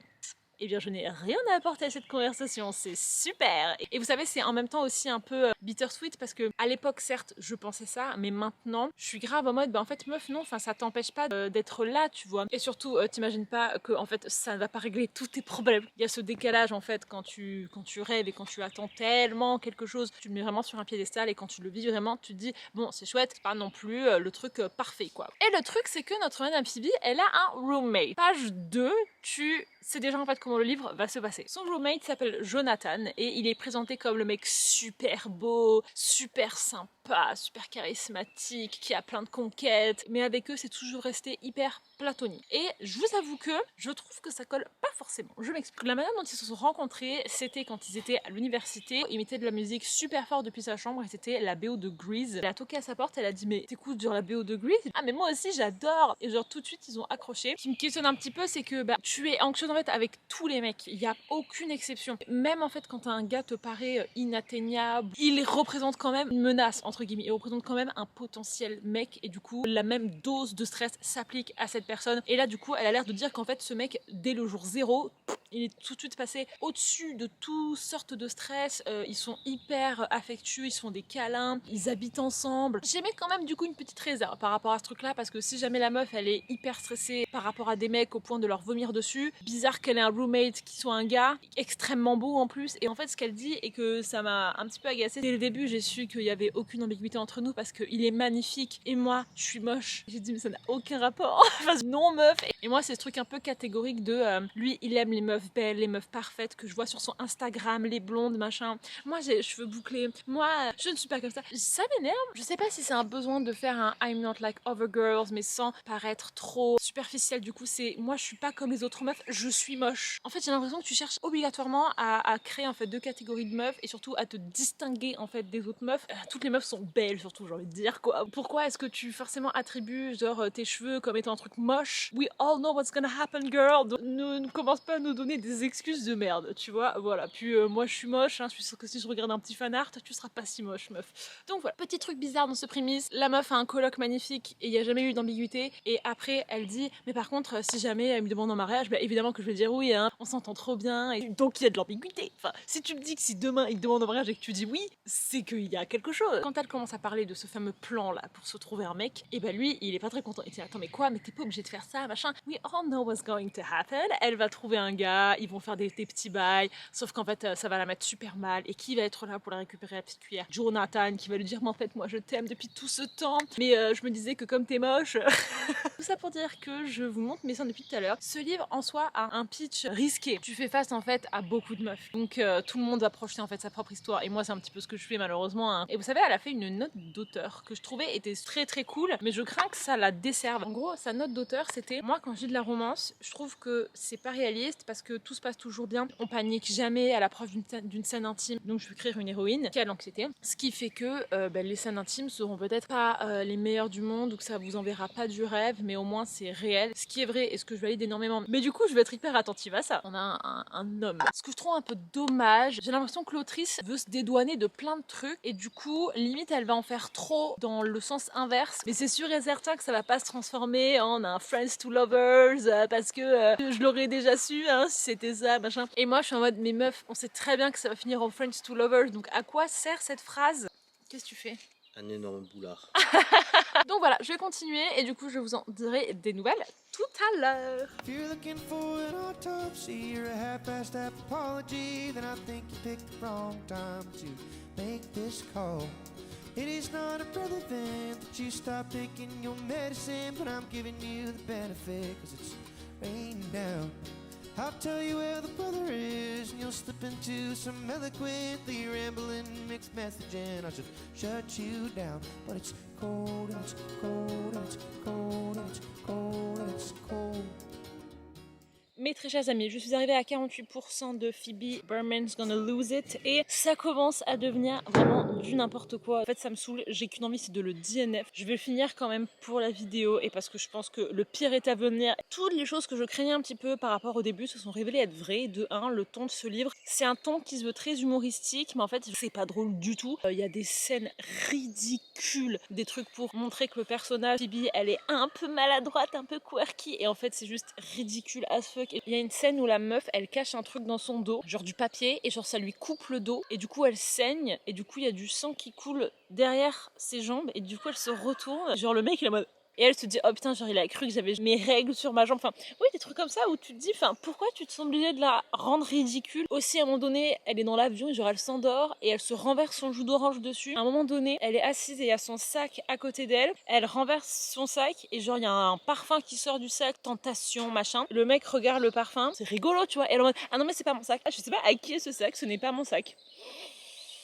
eh bien je n'ai rien à apporter à cette conversation, c'est super. Et vous savez c'est en même temps aussi un peu bittersweet parce que à l'époque certes je pensais ça, mais maintenant je suis grave en mode bah en fait meuf non, enfin ça t'empêche pas d'être là tu vois. Et surtout t'imagines pas que en fait ça ne va pas régler tous tes problèmes. Il y a ce décalage en fait quand tu rêves et quand tu attends tellement quelque chose, tu le mets vraiment sur un piédestal et quand tu le vis vraiment tu te dis bon c'est chouette, c'est pas non plus le truc parfait quoi. Et le truc c'est que notre Madame Phoebe elle a un roommate. Page 2, tu sais déjà en fait comment le livre va se passer. Son roommate s'appelle Jonathan et il est présenté comme le mec super beau, super sympa, super charismatique, qui a plein de conquêtes, mais avec eux c'est toujours resté hyper platonique. Et je vous avoue que je trouve que ça colle pas forcément. Je m'explique. La manière dont ils se sont rencontrés, c'était quand ils étaient à l'université. Il mettait de la musique super fort depuis sa chambre et c'était la BO de Grease. Elle a toqué à sa porte, elle a dit mais t'écoutes genre la BO de Grease? Ah mais moi aussi j'adore. Et genre tout de suite ils ont accroché. Ce qui me questionne un petit peu c'est que bah tu es anxieuse en fait avec tous les mecs. Il y a aucune exception. Même en fait quand un gars te paraît inatteignable, il représente quand même une menace entre guillemets. Il représente quand même un potentiel mec et du coup la même dose de stress s'applique à cette personne. Et là du coup elle a l'air de dire qu'en fait ce mec dès le jour 0 il est tout de suite passé au-dessus de toutes sortes de stress. Ils sont hyper affectueux, ils se font des câlins, ils habitent ensemble. J'aimais quand même du coup une petite réserve par rapport à ce truc là parce que si jamais la meuf elle est hyper stressée par rapport à des mecs au point de leur vomir dessus, bizarre qu'elle ait un roommate qui soit un gars extrêmement beau en plus. Et en fait ce qu'elle dit et que ça m'a un petit peu agacée, dès le début j'ai su qu'il y avait aucune ambiguïté entre nous parce qu'il est magnifique et moi je suis moche. J'ai dit mais ça n'a aucun rapport. Enfin non meuf. Et moi c'est ce truc un peu catégorique de lui il aime les meufs meufs belles, les meufs parfaites que je vois sur son Instagram, les blondes, machin. Moi, j'ai les cheveux bouclés. Moi, je ne suis pas comme ça. Ça m'énerve. Je sais pas si c'est un besoin de faire un I'm not like other girls, mais sans paraître trop superficiel. Du coup, c'est moi, je suis pas comme les autres meufs, je suis moche. En fait, j'ai l'impression que tu cherches obligatoirement à créer en fait deux catégories de meufs et surtout à te distinguer en fait des autres meufs. Toutes les meufs sont belles, surtout, j'ai envie de dire quoi. Pourquoi est-ce que tu forcément attribues genre tes cheveux comme étant un truc moche? We all know what's gonna happen, girl. Donc, ne commence pas à nous donner des excuses de merde, tu vois. Voilà. Puis moi, je suis moche. Hein. Je suis sûre que si je regarde un petit fan art, tu seras pas si moche, meuf. Donc voilà. Petit truc bizarre dans ce prémisse. La meuf a un coloc magnifique et il y a jamais eu d'ambiguïté. Et après, elle dit, mais par contre, si jamais elle me demande en mariage, bah, évidemment que je vais dire oui. Hein. On s'entend trop bien. Et donc il y a de l'ambiguïté. Enfin, si tu me dis que si demain il te demande en mariage et que tu dis oui, c'est qu'il y a quelque chose. Quand elle commence à parler de ce fameux plan là pour se trouver un mec, et bah lui, il est pas très content. Il dit attends mais quoi, mais t'es pas obligé de faire ça, machin. We all know what's going to happen. Elle va trouver un gars, ils vont faire des petits bails, sauf qu'en fait ça va la mettre super mal. Et qui va être là pour la récupérer la petite cuillère? Jonathan qui va lui dire mais en fait moi je t'aime depuis tout ce temps, mais je me disais que comme t'es moche. Tout ça pour dire que je vous montre mes seins depuis tout à l'heure. Ce livre en soi a un pitch risqué. Tu fais face en fait à beaucoup de meufs, donc tout le monde va projeter en fait sa propre histoire. Et moi c'est un petit peu ce que je fais malheureusement. Hein. Et vous savez, elle a fait une note d'auteur que je trouvais était très très cool, mais je crains que ça la desserve. En gros, sa note d'auteur c'était moi quand je lis de la romance, je trouve que c'est pas réaliste parce que tout se passe toujours bien. On panique jamais à l'approche d'une scène intime. Donc je vais écrire une héroïne qui a de l'anxiété, ce qui fait que les scènes intimes seront peut-être pas les meilleures du monde ou que ça vous enverra pas du rêve, mais au moins c'est réel. Ce qui est vrai et ce que je valide énormément. Mais du coup, je vais être hyper attentive à ça. On a un homme. Ce que je trouve un peu dommage, j'ai l'impression que l'autrice veut se dédouaner de plein de trucs et du coup, limite, elle va en faire trop dans le sens inverse. Mais c'est sûr et certain que ça va pas se transformer en un Friends to Lovers parce que je l'aurais déjà su hein, si c'était ça, machin. Et moi, je suis en mode, mais meuf, on sait très bien que ça va finir en Friends to Lovers, donc à quoi sert cette phrase? Qu'est-ce que tu fais? Un énorme boulard. Donc voilà, je vais continuer et du coup je vous en dirai des nouvelles tout à l'heure. If you're looking for an autopsy or a half-assed apology, then I think you picked the wrong time to make this call. It is not irrelevant that you stop taking your medicine, but I'm giving you the benefit cause it's raining down. I'll tell you where the brother is and you'll slip into some eloquently rambling mixed message and I should shut you down. But it's cold and it's cold and it's cold and it's cold and it's cold. Mes très chers amis, je suis arrivée à 48% de Phoebe Berman's Gonna Lose It et ça commence à devenir vraiment du n'importe quoi. En fait, ça me saoule, j'ai qu'une envie, c'est de le DNF. Je vais le finir quand même pour la vidéo et parce que je pense que le pire est à venir. Toutes les choses que je craignais un petit peu par rapport au début se sont révélées être vraies. De 1, le ton de ce livre, c'est un ton qui se veut très humoristique, mais en fait, c'est pas drôle du tout. Il y a des scènes ridicules, des trucs pour montrer que le personnage Phoebe, elle est un peu maladroite, un peu quirky et en fait, c'est juste ridicule as fuck. Il y a une scène où la meuf elle cache un truc dans son dos, genre du papier, et genre ça lui coupe le dos et du coup elle saigne et du coup il y a du sang qui coule derrière ses jambes et du coup elle se retourne, genre le mec il est en mode et elle se dit oh putain genre il a cru que j'avais mes règles sur ma jambe, enfin oui des trucs comme ça où tu te dis enfin pourquoi tu te sens obligée de la rendre ridicule. Aussi à un moment donné elle est dans l'avion et genre elle s'endort et elle se renverse son jus d'orange dessus. À un moment donné elle est assise et il y a son sac à côté d'elle, elle renverse son sac et genre il y a un parfum qui sort du sac, tentation machin, le mec regarde le parfum, c'est rigolo tu vois, et elle est en mode ah non mais c'est pas mon sac, je sais pas à qui est ce sac, ce n'est pas mon sac.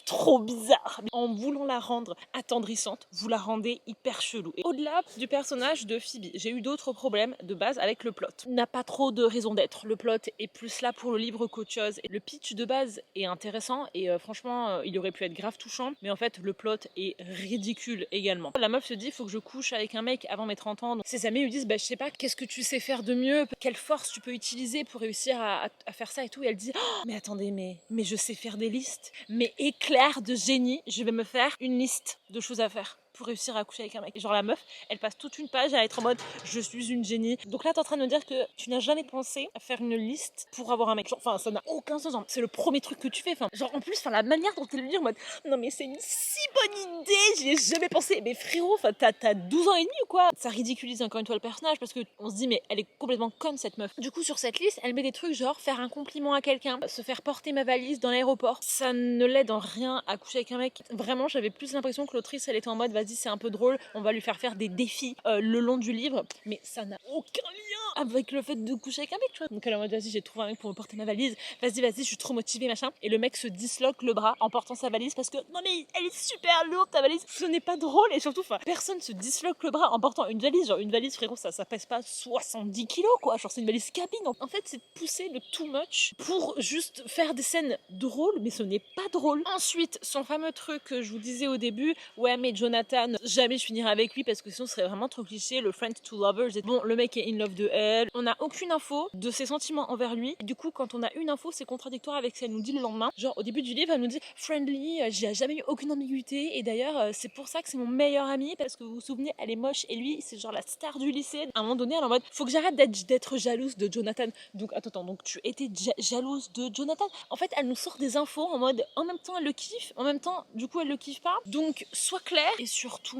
Trop bizarre. En voulant la rendre attendrissante, vous la rendez hyper chelou. Et au-delà du personnage de Phoebe, j'ai eu d'autres problèmes de base avec le plot. Il n'a pas trop de raison d'être. Le plot est plus là pour le livre qu'autre chose. Et le pitch de base est intéressant et franchement, il aurait pu être grave touchant. Mais en fait, le plot est ridicule également. La meuf se dit, faut que je couche avec un mec avant mes 30 ans. Donc, ses amis lui disent, bah je sais pas, qu'est-ce que tu sais faire de mieux? Quelle force tu peux utiliser pour réussir à faire ça et tout? Et elle dit, oh, mais attendez, mais je sais faire des listes. Mais éclair de génie, je vais me faire une liste de choses à faire pour réussir à coucher avec un mec. Et genre la meuf, elle passe toute une page à être en mode je suis une génie. Donc là t'es en train de me dire que tu n'as jamais pensé à faire une liste pour avoir un mec. Genre, enfin ça n'a aucun sens. Genre, c'est le premier truc que tu fais. Enfin, genre en plus, enfin la manière dont elle le dit en mode non mais c'est une si bonne idée, j'y ai jamais pensé. Mais frérot, enfin t'as 12 ans et demi ou quoi? Ça ridiculise encore une fois le personnage parce que on se dit mais elle est complètement conne cette meuf. Du coup sur cette liste, elle met des trucs genre faire un compliment à quelqu'un, se faire porter ma valise dans l'aéroport. Ça ne l'aide en rien à coucher avec un mec. Vraiment, j'avais plus l'impression que l'autrice elle était en mode vas-y vas-y c'est un peu drôle, on va lui faire des défis le long du livre, mais ça n'a aucun lien avec le fait de coucher avec un mec, tu vois. Donc elle est en mode vas-y j'ai trouvé un mec pour me porter ma valise, vas-y je suis trop motivée machin, et le mec se disloque le bras en portant sa valise parce que non mais elle est super lourde ta valise, ce n'est pas drôle. Et surtout personne se disloque le bras en portant une valise, genre une valise frérot ça pèse pas 70 kilos quoi, genre c'est une valise cabine. En fait c'est pousser le too much pour juste faire des scènes drôles, mais ce n'est pas drôle. Ensuite son fameux truc que je vous disais au début, ouais mais Jonathan jamais je finirai avec lui parce que sinon ce serait vraiment trop cliché, le friend to lovers, et bon le mec est in love de elle, on n'a aucune info de ses sentiments envers lui, et du coup quand on a une info c'est contradictoire avec ce qu'elle nous dit le lendemain. Genre au début du livre elle nous dit friendly, j'ai jamais eu aucune ambiguïté, et d'ailleurs c'est pour ça que c'est mon meilleur ami parce que vous vous souvenez elle est moche et lui c'est genre la star du lycée. À un moment donné elle est en mode faut que j'arrête d'être jalouse de Jonathan. Donc attends, donc tu étais jalouse de Jonathan? En fait elle nous sort des infos en mode en même temps elle le kiffe, en même temps du coup elle le kiffe pas. Donc sois clair, et surtout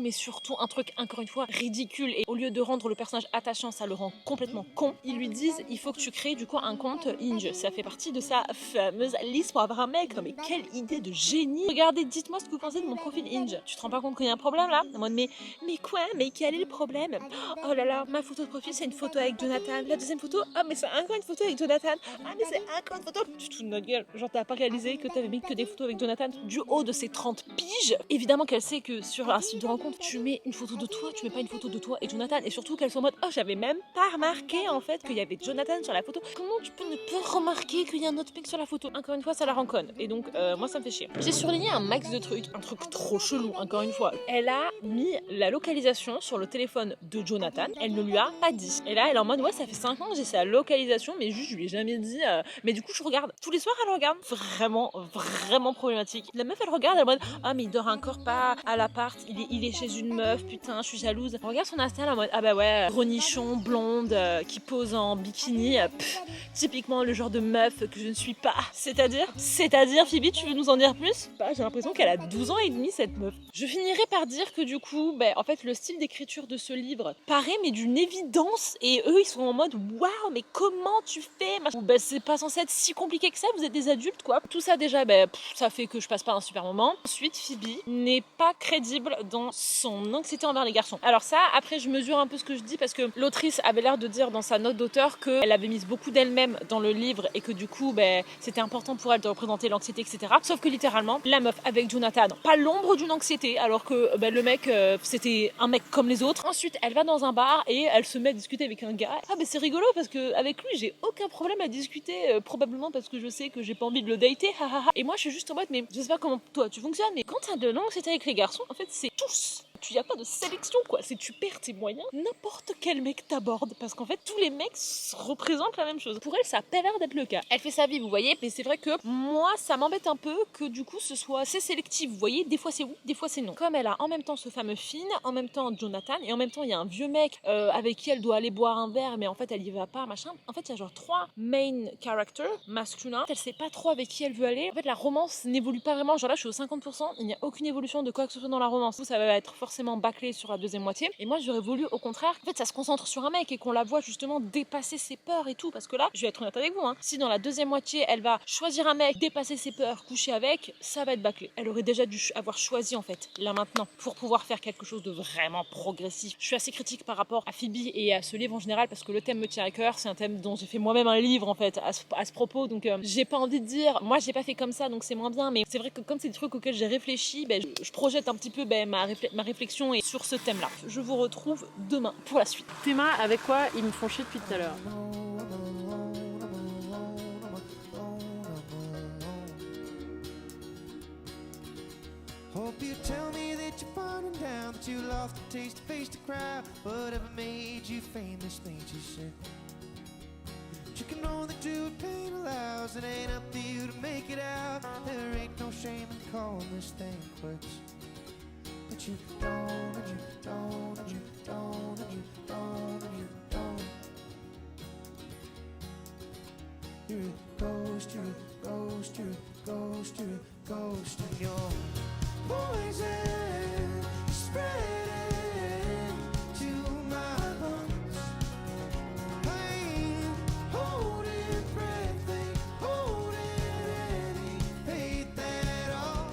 un truc encore une fois ridicule, et au lieu de rendre le personnage attachant ça le rend complètement con. Ils lui disent il faut que tu crées du coup un compte Hinge, ça fait partie de sa fameuse liste pour avoir un mec. Mais quelle idée de génie. Regardez, dites-moi ce que vous pensez de mon profil Hinge. Tu te rends pas compte qu'il y a un problème là? En mode mais quoi, mais quel est le problème? Oh là là, ma photo de profil c'est une photo avec Jonathan, la deuxième photo ah mais c'est encore une photo avec Jonathan, ah mais c'est encore une photo. Tu te fous de notre gueule, genre t'as pas réalisé que t'avais mis que des photos avec Jonathan du haut de ses 30 piges? Évidemment qu'elle sait que sur un site de rencontre tu mets une photo de toi, tu mets pas une photo de toi et Jonathan, et surtout qu'elle soit en mode oh j'avais même pas remarqué en fait qu'il y avait Jonathan sur la photo. Comment tu peux ne pas remarquer qu'il y a un autre mec sur la photo? Encore une fois ça la rend conne, et donc moi ça me fait chier. J'ai surligné un max de trucs, un truc trop chelou encore une fois. Elle a mis la localisation sur le téléphone de Jonathan, elle ne lui a pas dit, et là elle est en mode ouais ça fait 5 ans que j'ai sa localisation mais juste je lui ai jamais dit mais du coup je regarde tous les soirs, elle regarde. Vraiment problématique. La meuf elle regarde, elle est en mode ah mais il dort encore pas à l'appart, il est chez une meuf, putain je suis jalouse. Elle regarde son Insta, elle est en mode ah bah ouais renichon blonde qui pose en bikini, typiquement le genre de meuf que je ne suis pas. C'est-à-dire Phoebe, tu veux nous en dire plus? Bah, j'ai l'impression qu'elle a 12 ans et demi cette meuf. Je finirai par dire que du coup en fait le style d'écriture de ce livre paraît mais d'une évidence, et eux ils sont en mode waouh mais comment tu fais c'est pas censé être si compliqué que ça, vous êtes des adultes quoi. Tout ça déjà ça fait que je passe pas un super moment. Ensuite Phoebe n'est pas crédible dans son anxiété envers les garçons. Alors ça après je mesure un peu ce que je dis parce que l'autrice avait l'air de dire dans sa note d'auteur qu'elle avait mis beaucoup d'elle-même dans le livre et que du coup c'était important pour elle de représenter l'anxiété etc. Sauf que littéralement la meuf avec Jonathan pas l'ombre d'une anxiété, alors que le mec c'était un mec comme les autres. Ensuite elle va dans un bar et elle se met à discuter avec un gars. Ah c'est rigolo parce que avec lui j'ai aucun problème à discuter, probablement parce que je sais que j'ai pas envie de le dater, et moi je suis juste en mode mais je sais pas comment toi tu fonctionnes, mais quand t'as de l'anxiété avec les garçons en fait c'est tous. Tu y a pas de sélection quoi, c'est tu perds tes moyens, n'importe quel mec t'aborde parce qu'en fait tous les mecs représentent la même chose. Pour elle ça a pas l'air d'être le cas. Elle fait sa vie vous voyez, mais c'est vrai que moi ça m'embête un peu que du coup ce soit assez sélectif, vous voyez, des fois c'est oui, des fois c'est non. Comme elle a en même temps ce fameux Finn, en même temps Jonathan, et en même temps il y a un vieux mec avec qui elle doit aller boire un verre mais en fait elle y va pas machin. En fait il y a genre 3 main characters masculins, elle sait pas trop avec qui elle veut aller. En fait la romance n'évolue pas vraiment, genre là je suis au 50%, il n'y a aucune évolution de quoi que ce soit dans la romance. Ça va être forcément bâclé sur la deuxième moitié, et moi j'aurais voulu au contraire en fait ça se concentre sur un mec et qu'on la voit justement dépasser ses peurs et tout, parce que là je vais être honnête avec vous si dans la deuxième moitié elle va choisir un mec, dépasser ses peurs, coucher avec, ça va être bâclé. Elle aurait déjà dû avoir choisi en fait là maintenant pour pouvoir faire quelque chose de vraiment progressif. Je suis assez critique par rapport à Phoebe et à ce livre en général parce que le thème me tient à cœur, c'est un thème dont j'ai fait moi-même un livre en fait à ce propos, donc j'ai pas envie de dire moi j'ai pas fait comme ça donc c'est moins bien, mais c'est vrai que comme c'est des trucs auxquels j'ai réfléchi, je projette un petit peu ma réflexion et sur ce thème là. Je vous retrouve demain pour la suite. Théma avec quoi ils me font chier depuis tout à l'heure. Hope you tell me that you're falling down, that you lost the taste, face the crowd. Whatever made you famous made you sick. But you can know that true pain allows, it ain't up to you to make it out. There ain't no shame in calling this thing quits. But you don't, and you don't, and you don't, and you don't, and you don't. You're a ghost, you're a ghost, you're a ghost, you're a ghost, and you're poison spreading to my lungs. Pain, holding breath, ain't holding any faith at all.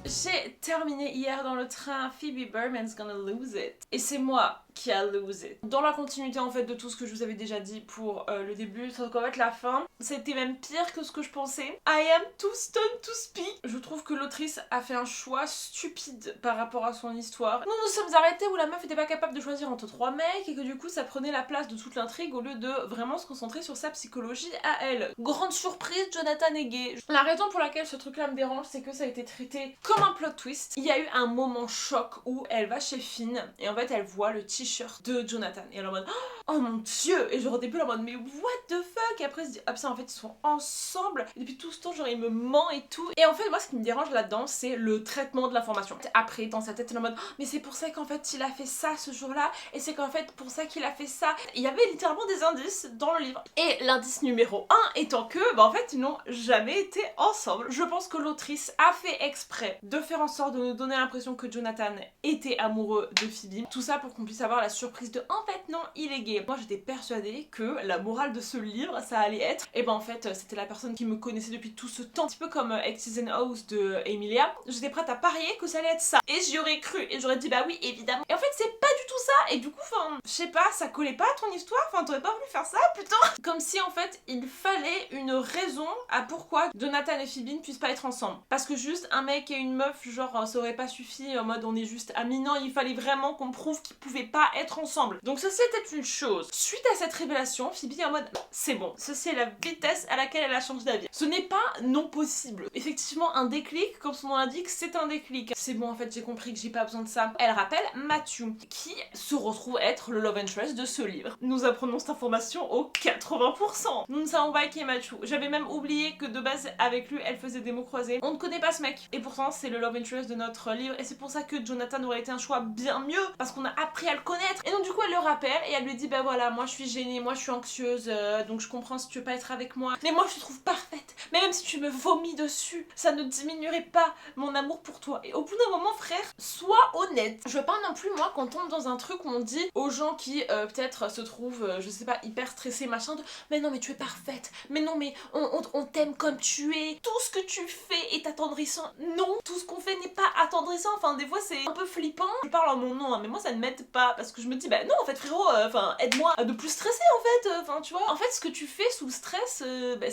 J'ai terminé hier dans le train, Phoebe Berman's gonna lose it. Et c'est moi qui a lose it. Dans la continuité en fait de tout ce que je vous avais déjà dit pour le début, sauf qu'en fait la fin, c'était même pire que ce que je pensais. I am too stunned to speak. Je trouve que l'autrice a fait un choix stupide par rapport à son histoire. Nous nous sommes arrêtés où la meuf était pas capable de choisir entre 3 mecs et que du coup ça prenait la place de toute l'intrigue au lieu de vraiment se concentrer sur sa psychologie à elle. Grande surprise, Jonathan est gay. La raison pour laquelle ce truc là me dérange, c'est que ça a été traité comme un plot twist. Il y a eu un moment choc où elle va chez Finn et en fait elle voit le t-shirt de Jonathan et elle est en mode oh mon dieu, et genre au début elle est en mode mais what the fuck, et après elle se dit ah putain en fait ils sont ensemble et depuis tout ce temps genre il me ment et tout. Et en fait moi ce qui me dérange là-dedans c'est le traitement de l'information. Après dans sa tête elle est en mode oh, mais c'est pour ça qu'en fait il a fait ça ce jour-là et c'est qu'en fait pour ça qu'il a fait ça. Il y avait littéralement des indices dans le livre et l'indice numéro 1 étant que bah en fait ils n'ont jamais été ensemble. Je pense que l'autrice a fait exprès de faire en sorte de nous donner l'impression que Jonathan était amoureux de Phoebe, tout ça pour qu'on puisse avoir la surprise de en fait non il est gay. Moi j'étais persuadée que la morale de ce livre ça allait être et ben en fait c'était la personne qui me connaissait depuis tout ce temps, un petit peu comme X's and O's de Emilia. J'étais prête à parier que ça allait être ça et j'y aurais cru et j'aurais dit bah oui évidemment, et en fait c'est pas du tout ça et du coup enfin je sais pas, ça collait pas à ton histoire, enfin t'aurais pas voulu faire ça plutôt. Comme si en fait il fallait une raison à pourquoi Jonathan et Phoebe ne puissent pas être ensemble, parce que juste un mec et une meuf genre ça aurait pas suffi en mode on est juste amis, non il fallait vraiment qu'on prouve qu'ils pouvaient pas être ensemble. Donc ceci était une chose. Suite à cette révélation, Phoebe est en mode c'est bon, ceci est la vitesse à laquelle elle a changé d'avis. Ce n'est pas non possible. Effectivement un déclic, comme son nom l'indique, c'est un déclic. C'est bon en fait j'ai compris que j'ai pas besoin de ça. Elle rappelle Matthew, qui se retrouve être le love interest de ce livre. Nous apprenons cette information au 80%. Nous ne savons pas qui est Matthew. J'avais même oublié que de base avec lui elle faisait des mots croisés. On ne connaît pas ce mec. Et pourtant c'est le love interest de notre livre et c'est pour ça que Jonathan aurait été un choix bien mieux parce qu'on a appris à le connaître. Et donc du coup elle le rappelle et elle lui dit bah voilà moi je suis gênée, moi je suis anxieuse donc je comprends si tu veux pas être avec moi mais moi je te trouve parfaite, mais même si tu me vomis dessus ça ne diminuerait pas mon amour pour toi. Et au bout d'un moment frère, sois honnête. Je veux pas non plus moi qu'on tombe dans un truc où on dit aux gens qui peut-être se trouvent je sais pas hyper stressés machin de mais non mais tu es parfaite, mais non mais on t'aime comme tu es, tout ce que tu fais est attendrissant. Non, tout ce qu'on fait n'est pas attendrissant, enfin des fois c'est un peu flippant. Je parle en mon nom hein, mais moi ça ne m'aide pas parce que je me dis bah non en fait frérot enfin aide-moi à ne plus stresser en fait, enfin tu vois en fait ce que tu fais sous le stress bah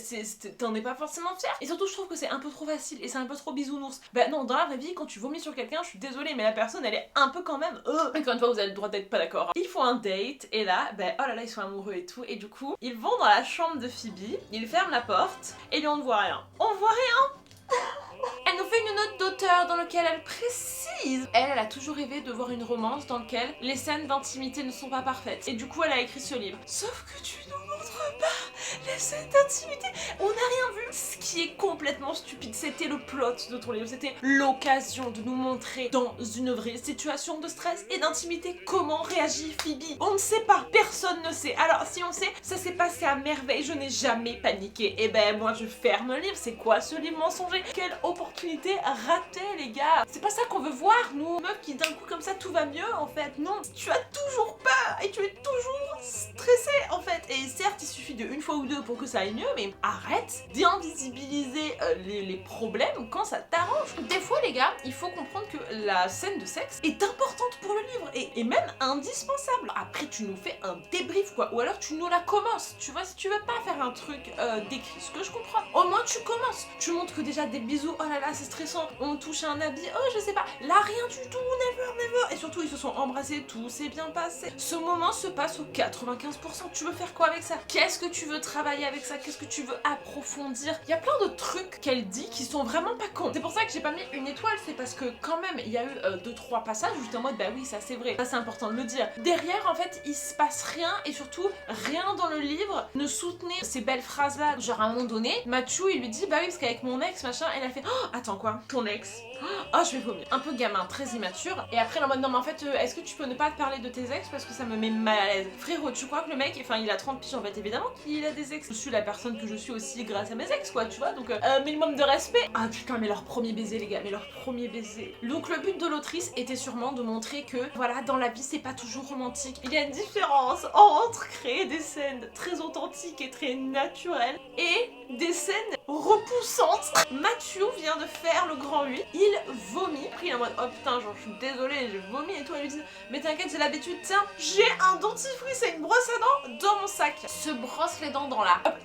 t'en es pas forcément fier et surtout je trouve que c'est un peu trop facile et c'est un peu trop bisounours. Bah non dans la vraie vie quand tu vomis sur quelqu'un je suis désolée mais la personne elle est un peu quand même encore une fois vous avez le droit d'être pas d'accord. Ils font un date et là bah oh là là ils sont amoureux et tout et du coup ils vont dans la chambre de Phoebe, ils ferment la porte et lui on ne voit rien. On voit rien. Elle nous fait une note d'auteur dans laquelle elle précise. Elle a toujours rêvé de voir une romance dans laquelle les scènes d'intimité ne sont pas parfaites. Et du coup, elle a écrit ce livre. Sauf que tu nous montres pas les scènes d'intimité. On n'a rien vu. Ce qui est complètement stupide. C'était le plot de ton livre. C'était l'occasion de nous montrer dans une vraie situation de stress et d'intimité comment réagit Phoebe. On ne sait pas. Personne ne sait. Alors, si on sait, ça s'est passé à merveille. Je n'ai jamais paniqué. Et ben, moi, je ferme le livre. C'est quoi ce livre mensonger? Quelle opportunité ratée les gars. C'est pas ça qu'on veut voir nous, meuf qui d'un coup comme ça tout va mieux en fait. Non, tu as toujours peur et tu es toujours stressée en fait. Et certes il suffit de une fois ou deux pour que ça aille mieux, mais arrête d'invisibiliser les problèmes quand ça t'arrange. Des fois les gars, il faut comprendre que la scène de sexe est importante pour le livre et même indispensable. Après tu nous fais un débrief quoi, ou alors tu nous la commences. Tu vois, si tu veux pas faire un truc décrit, ce que je comprends, au moins tu commences. Tu montres que déjà des bisous, oh là là c'est stressant, on touche à un habit, oh je sais pas, là rien du tout, never. Et surtout ils se sont embrassés, tout s'est bien passé. Ce moment se passe au 95%. Tu veux faire quoi avec ça? Qu'est-ce que tu veux travailler avec ça? Qu'est-ce que tu veux approfondir? Il y a plein de trucs qu'elle dit qui sont vraiment pas cons. C'est pour ça que j'ai pas mis une étoile, c'est parce que quand même il y a eu 2-3 passages où j'étais en mode bah oui ça c'est vrai, ça c'est important de le dire. Derrière en fait il se passe rien et surtout rien dans le livre ne soutenait ces belles phrases là. Genre à un moment donné, Matthew il lui dit bah oui parce qu'avec mon ex machin, elle a fait oh, attends quoi, ton ex? Oh je vais vomir. Un peu gamin, très immature. Et après en mode non mais en fait est-ce que tu peux ne pas te parler de tes ex parce que ça me met mal à l'aise? Frérot tu crois que le mec, enfin il a 30 piges en fait évidemment qu'il a des des ex. Je suis la personne que je suis aussi grâce à mes ex, quoi, tu vois, donc minimum de respect. Ah putain, mais leur premier baiser, les gars, mais leur premier baiser. Donc le but de l'autrice était sûrement de montrer que, voilà, dans la vie, c'est pas toujours romantique. Il y a une différence entre créer des scènes très authentiques et très naturelles et des scènes repoussantes. Mathieu vient de faire le grand 8, il vomit. Après il est en mode, oh putain, genre je suis désolée, j'ai vomi et tout. Elle lui dit, mais t'inquiète, j'ai l'habitude, tiens, j'ai un dentifrice et une brosse à dents dans mon sac. Se brosse les dents dans la... Hop.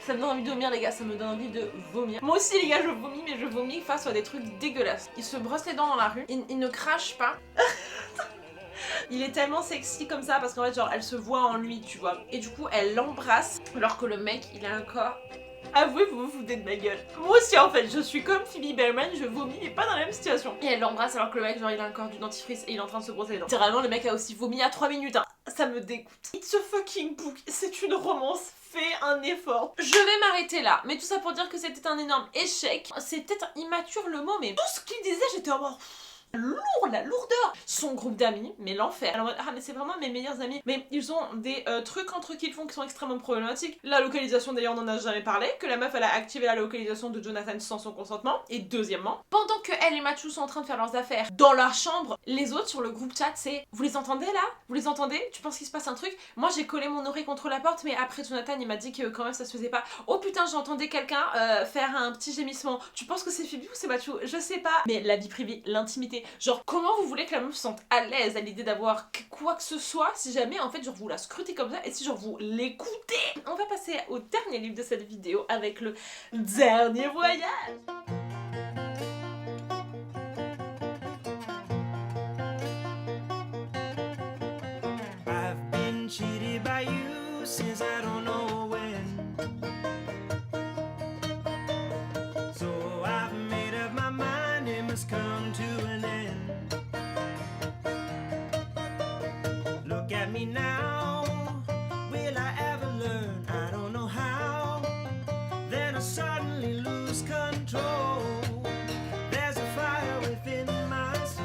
Ça me donne envie de vomir, les gars, ça me donne envie de vomir. Moi aussi, les gars, je vomis, mais je vomis face à des trucs dégueulasses. Il se brosse les dents dans la rue, il ne crache pas. Il est tellement sexy comme ça parce qu'en fait, genre, elle se voit en lui, tu vois. Et du coup, elle l'embrasse alors que le mec, il a un corps... Avouez, vous vous foutez de ma gueule. Moi aussi, en fait, je suis comme Phoebe Bellman, je vomis, mais pas dans la même situation. Et elle l'embrasse alors que le mec, genre, il a encore du dentifrice et il est en train de se brosser les dents. Littéralement, le mec a aussi vomi à 3 minutes, hein. Ça me dégoûte. It's a fucking book, c'est une romance. Fais un effort. Je vais m'arrêter là, mais tout ça pour dire que c'était un énorme échec. C'est peut-être immature le mot, mais tout ce qu'il disait, j'étais en mode... Lourd, la lourdeur. Son groupe d'amis, mais l'enfer. Alors, ah mais c'est vraiment mes meilleurs amis. Mais ils ont des trucs entre eux qu'ils font qui sont extrêmement problématiques. La localisation, d'ailleurs, on en a jamais parlé. Que la meuf, elle a activé la localisation de Jonathan sans son consentement. Et deuxièmement, pendant que elle et Mathieu sont en train de faire leurs affaires dans leur chambre, les autres sur le groupe chat, c'est vous les entendez là? Vous les entendez? Tu penses qu'il se passe un truc? Moi, j'ai collé mon oreille contre la porte, mais après Jonathan, il m'a dit que quand même ça se faisait pas. Oh putain, j'entendais quelqu'un faire un petit gémissement. Tu penses que c'est Phoebe ou c'est Mathieu? Je sais pas. Mais la vie privée, l'intimité. Genre, comment vous voulez que la meuf se sente à l'aise à l'idée d'avoir quoi que ce soit si jamais, en fait, genre, vous la scrutez comme ça et si, genre, vous l'écoutez? On va passer au dernier livre de cette vidéo avec le dernier voyage. I've been cheated by you since I don't know when. So I've made up my mind it must come to an end. Look at me now, will I ever learn? I don't know how. Then I suddenly lose control. There's a fire within my soul.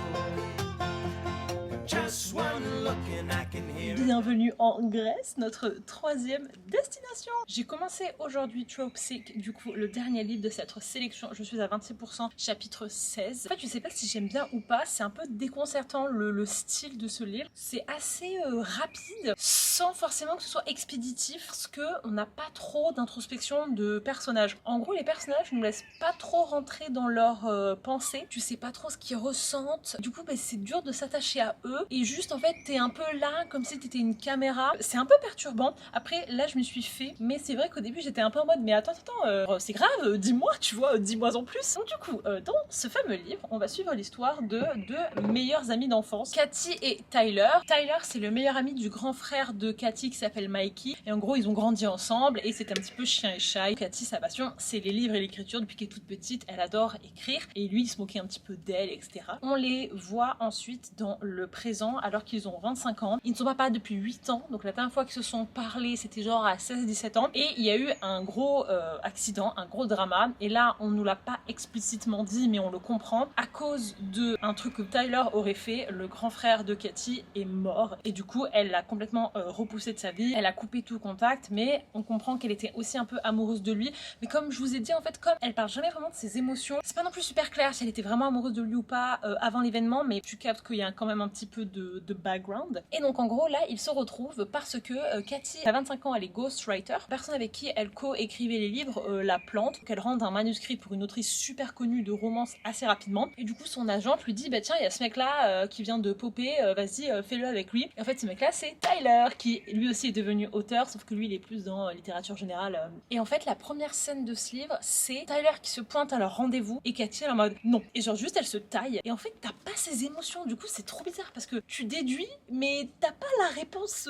Just one look and I can hear it. Bienvenue en Grèce, notre troisième destination. J'ai commencé aujourd'hui Trope Sick, du coup le dernier livre de cette sélection. Je suis à 26%, chapitre 16. En fait, je sais pas si j'aime bien ou pas, c'est un peu déconcertant le style de ce livre. C'est assez rapide, sans forcément que ce soit expéditif, parce qu'on n'a pas trop d'introspection de personnages. En gros, les personnages ne nous laissent pas trop rentrer dans leurs pensées. Tu sais pas trop ce qu'ils ressentent. Du coup, c'est dur de s'attacher à eux. Et juste, en fait, t'es un peu là, comme si t'étais une caméra. C'est un peu perturbant. Après, là, je me suis fait. Mais c'est vrai qu'au début, j'étais un peu en mode, mais attends, c'est grave, dis-moi, tu vois, dis-moi en plus. Donc du coup, dans ce fameux livre, on va suivre l'histoire de deux meilleurs amis d'enfance, Cathy et Tyler. Tyler, c'est le meilleur ami du grand frère de Cathy qui s'appelle Mikey. Et en gros, ils ont grandi ensemble et c'est un petit peu chien et chat. Cathy, sa passion, c'est les livres et l'écriture. Depuis qu'elle est toute petite, elle adore écrire. Et lui, il se moquait un petit peu d'elle, etc. On les voit ensuite dans le présent, alors qu'ils ont 25 ans. Ils ne sont pas parlés depuis 8 ans. Donc la dernière fois qu'ils se sont parlé, c'était genre à 16-17 ans. Et il y a eu un gros accident, un gros drama. Et là, on nous l'a pas explicitement dit, mais on le comprend. À cause de un truc que Tyler aurait fait, le grand frère de Cathy est mort. Et du coup, elle l'a complètement repoussé de sa vie. Elle a coupé tout contact, mais on comprend qu'elle était aussi un peu amoureuse de lui. Mais comme je vous ai dit, en fait, comme elle parle jamais vraiment de ses émotions, c'est pas non plus super clair si elle était vraiment amoureuse de lui ou pas avant l'événement, mais tu captes qu'il y a quand même un petit peu de background. Et donc, en gros, là, ils se retrouvent parce que Cathy, à 25 ans, elle est ghostwriter. Personne avec qui elle co-écrivait les livres la plante, qu'elle rende un manuscrit pour une autrice super connue de romance assez rapidement. Et du coup, son agente lui dit, bah tiens, il y a ce mec-là qui vient de popper, vas-y, fais-le avec lui. Et en fait, ce mec-là, c'est Tyler, qui lui aussi est devenu auteur, sauf que lui, il est plus dans littérature générale. Et en fait, la première scène de ce livre, c'est Tyler qui se pointe à leur rendez-vous et Cathy, elle est en mode non. Et genre, juste, elle se taille. Et en fait, t'as pas ses émotions. Du coup, c'est trop bizarre parce que tu déduis, mais t'as pas la réponse,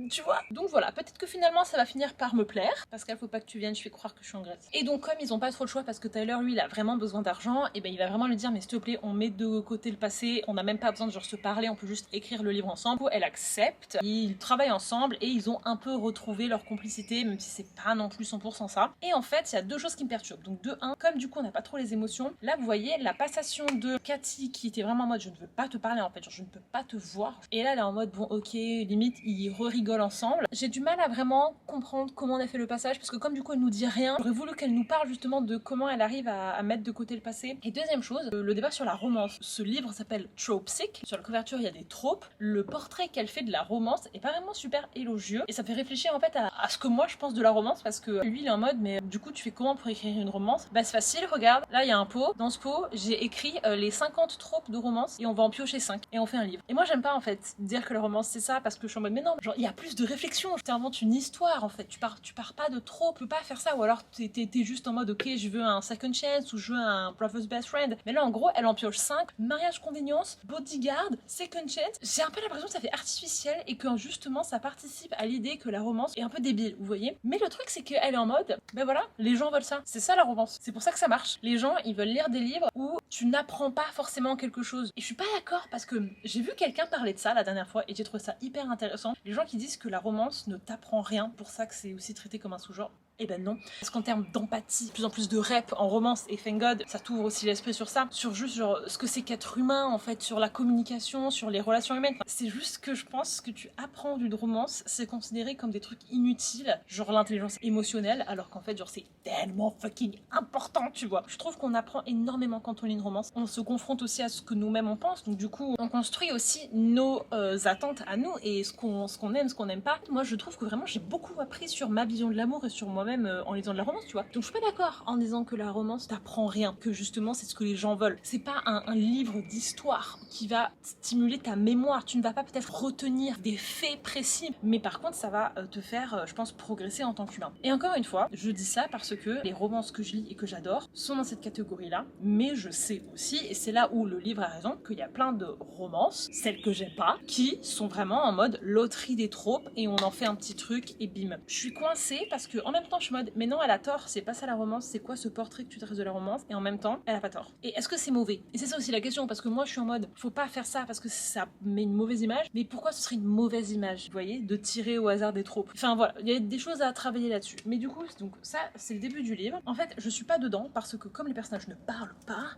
tu vois. Donc voilà, peut-être que finalement, ça va finir par me plaire. Parce qu'il faut pas que tu viennes, je fais croire que je suis en Grèce. Et donc, comme ils ont pas trop le choix parce que Tyler, lui, il a vraiment besoin d'argent, et ben il va vraiment lui dire, mais s'il te plaît, on met de côté le passé, on n'a même pas besoin de genre se parler, on peut juste écrire le livre ensemble. Elle accepte, ils travaillent ensemble et ils ont un peu retrouvé leur complicité, même si c'est pas non plus 100% ça. Et en fait, il y a deux choses qui me perturbent. Donc de un, comme du coup on n'a pas trop les émotions, là vous voyez la passation de Cathy qui était vraiment en mode je ne veux pas te parler en fait, genre je ne peux pas te voir. Et là elle est en mode bon ok, limite limite ils rigolent ensemble. J'ai du mal à vraiment comprendre comment on a fait le passage parce que comme du coup elle nous dit rien, j'aurais voulu qu'elle nous parle justement de comment elle arrive à mettre de côté le passé. Et deuxième chose, le débat sur la romance. Ce livre s'appelle Trope Sick. Sur la couverture il y a des tropes. Le portrait qu'elle fait de la romance est pas vraiment super élogieux et ça fait réfléchir en fait à ce que moi je pense de la romance parce que lui il est en mode mais du coup tu fais comment pour écrire une romance? Bah c'est facile, regarde, là il y a un pot, dans ce pot j'ai écrit les 50 tropes de romance et on va en piocher 5 et on fait un livre. Et moi j'aime pas en fait dire que la romance c'est ça parce que je suis en mode mais non, genre il y a plus de réflexion, tu inventes une histoire en fait, tu pars pas de trop, tu peux pas faire ça ou alors t'es juste en mode ok je veux un second chance ou je veux un brother's best friend. Mais là en gros elle en pioche 5, mariage convenience, bodyguard, second chance. J'ai un peu l'impression que ça fait artificiel et que justement ça participe à l'idée que la romance est un peu débile, vous voyez. Mais le truc c'est qu'elle est en mode ben voilà, les gens veulent ça, c'est ça la romance, c'est pour ça que ça marche. Les gens ils veulent lire des livres où tu n'apprends pas forcément quelque chose. Et je suis pas d'accord parce que j'ai vu quelqu'un parler de ça la dernière fois et j'ai trouvé ça hyper intéressant. Les gens qui disent que la romance ne t'apprend rien, pour ça que c'est aussi traité comme un sous-genre. Eh ben non, parce qu'en termes d'empathie, de plus en plus de rep en romance, et thank God, ça t'ouvre aussi l'esprit sur ça, sur juste genre ce que c'est qu'être humain en fait, sur la communication, sur les relations humaines. Enfin, c'est juste que je pense que tu apprends d'une romance, c'est considéré comme des trucs inutiles, genre l'intelligence émotionnelle, alors qu'en fait genre c'est tellement fucking important, tu vois. Je trouve qu'on apprend énormément quand on lit une romance, on se confronte aussi à ce que nous-mêmes on pense, donc du coup on construit aussi nos attentes à nous et ce qu'on aime, ce qu'on n'aime pas. Moi je trouve que vraiment j'ai beaucoup appris sur ma vision de l'amour et sur moi même en lisant de la romance, tu vois. Donc je suis pas d'accord en disant que la romance t'apprend rien, que justement c'est ce que les gens veulent. C'est pas un livre d'histoire qui va stimuler ta mémoire, tu ne vas pas peut-être retenir des faits précis, mais par contre ça va te faire, je pense, progresser en tant qu'humain. Et encore une fois, je dis ça parce que les romances que je lis et que j'adore sont dans cette catégorie-là, mais je sais aussi, et c'est là où le livre a raison, qu'il y a plein de romances, celles que j'aime pas, qui sont vraiment en mode loterie des tropes et on en fait un petit truc et bim. Je suis coincée parce que en même temps je suis en mode mais non elle a tort, c'est pas ça la romance, c'est quoi ce portrait que tu dresses de la romance, et en même temps elle a pas tort. Et est-ce que c'est mauvais? Et c'est ça aussi la question, parce que moi je suis en mode faut pas faire ça parce que ça met une mauvaise image, mais pourquoi ce serait une mauvaise image, vous voyez, de tirer au hasard des tropes? Enfin voilà, il y a des choses à travailler là-dessus. Mais du coup, donc ça c'est le début du livre. En fait je suis pas dedans parce que comme les personnages ne parlent pas,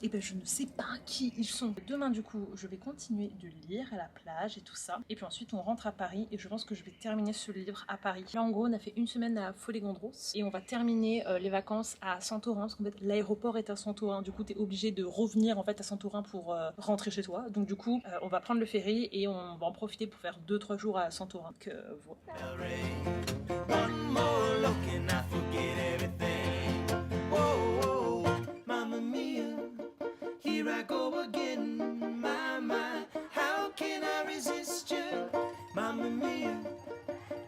et ben je ne sais pas qui ils sont. Demain du coup je vais continuer de lire à la plage et tout ça, et puis ensuite on rentre à Paris et je pense que je vais terminer ce livre à Paris. Là en gros on a fait une semaine à Folegandros et on va terminer les vacances à Santorin parce qu'en fait l'aéroport est à Santorin, du coup t'es obligé de revenir en fait à Santorin pour rentrer chez toi, donc du coup on va prendre le ferry et on va en profiter pour faire 2-3 jours à Santorin. Donc voilà. One more look and I forget everything. Whoa, whoa, mamma mia, here I go again. My, how can I resist you? Mamma mia,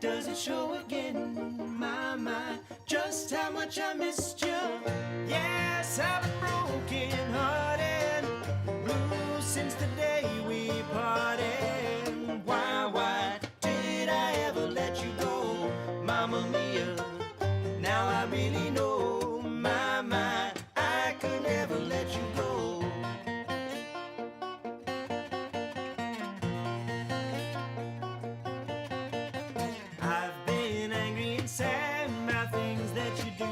does it show again? My, just how much I missed you. Yes, I'm broken hearted, blue since the day we parted. Why did I ever let you go? Mamma mia, now I really know. My, I could never let you go. I've been angry and sad about things that you do.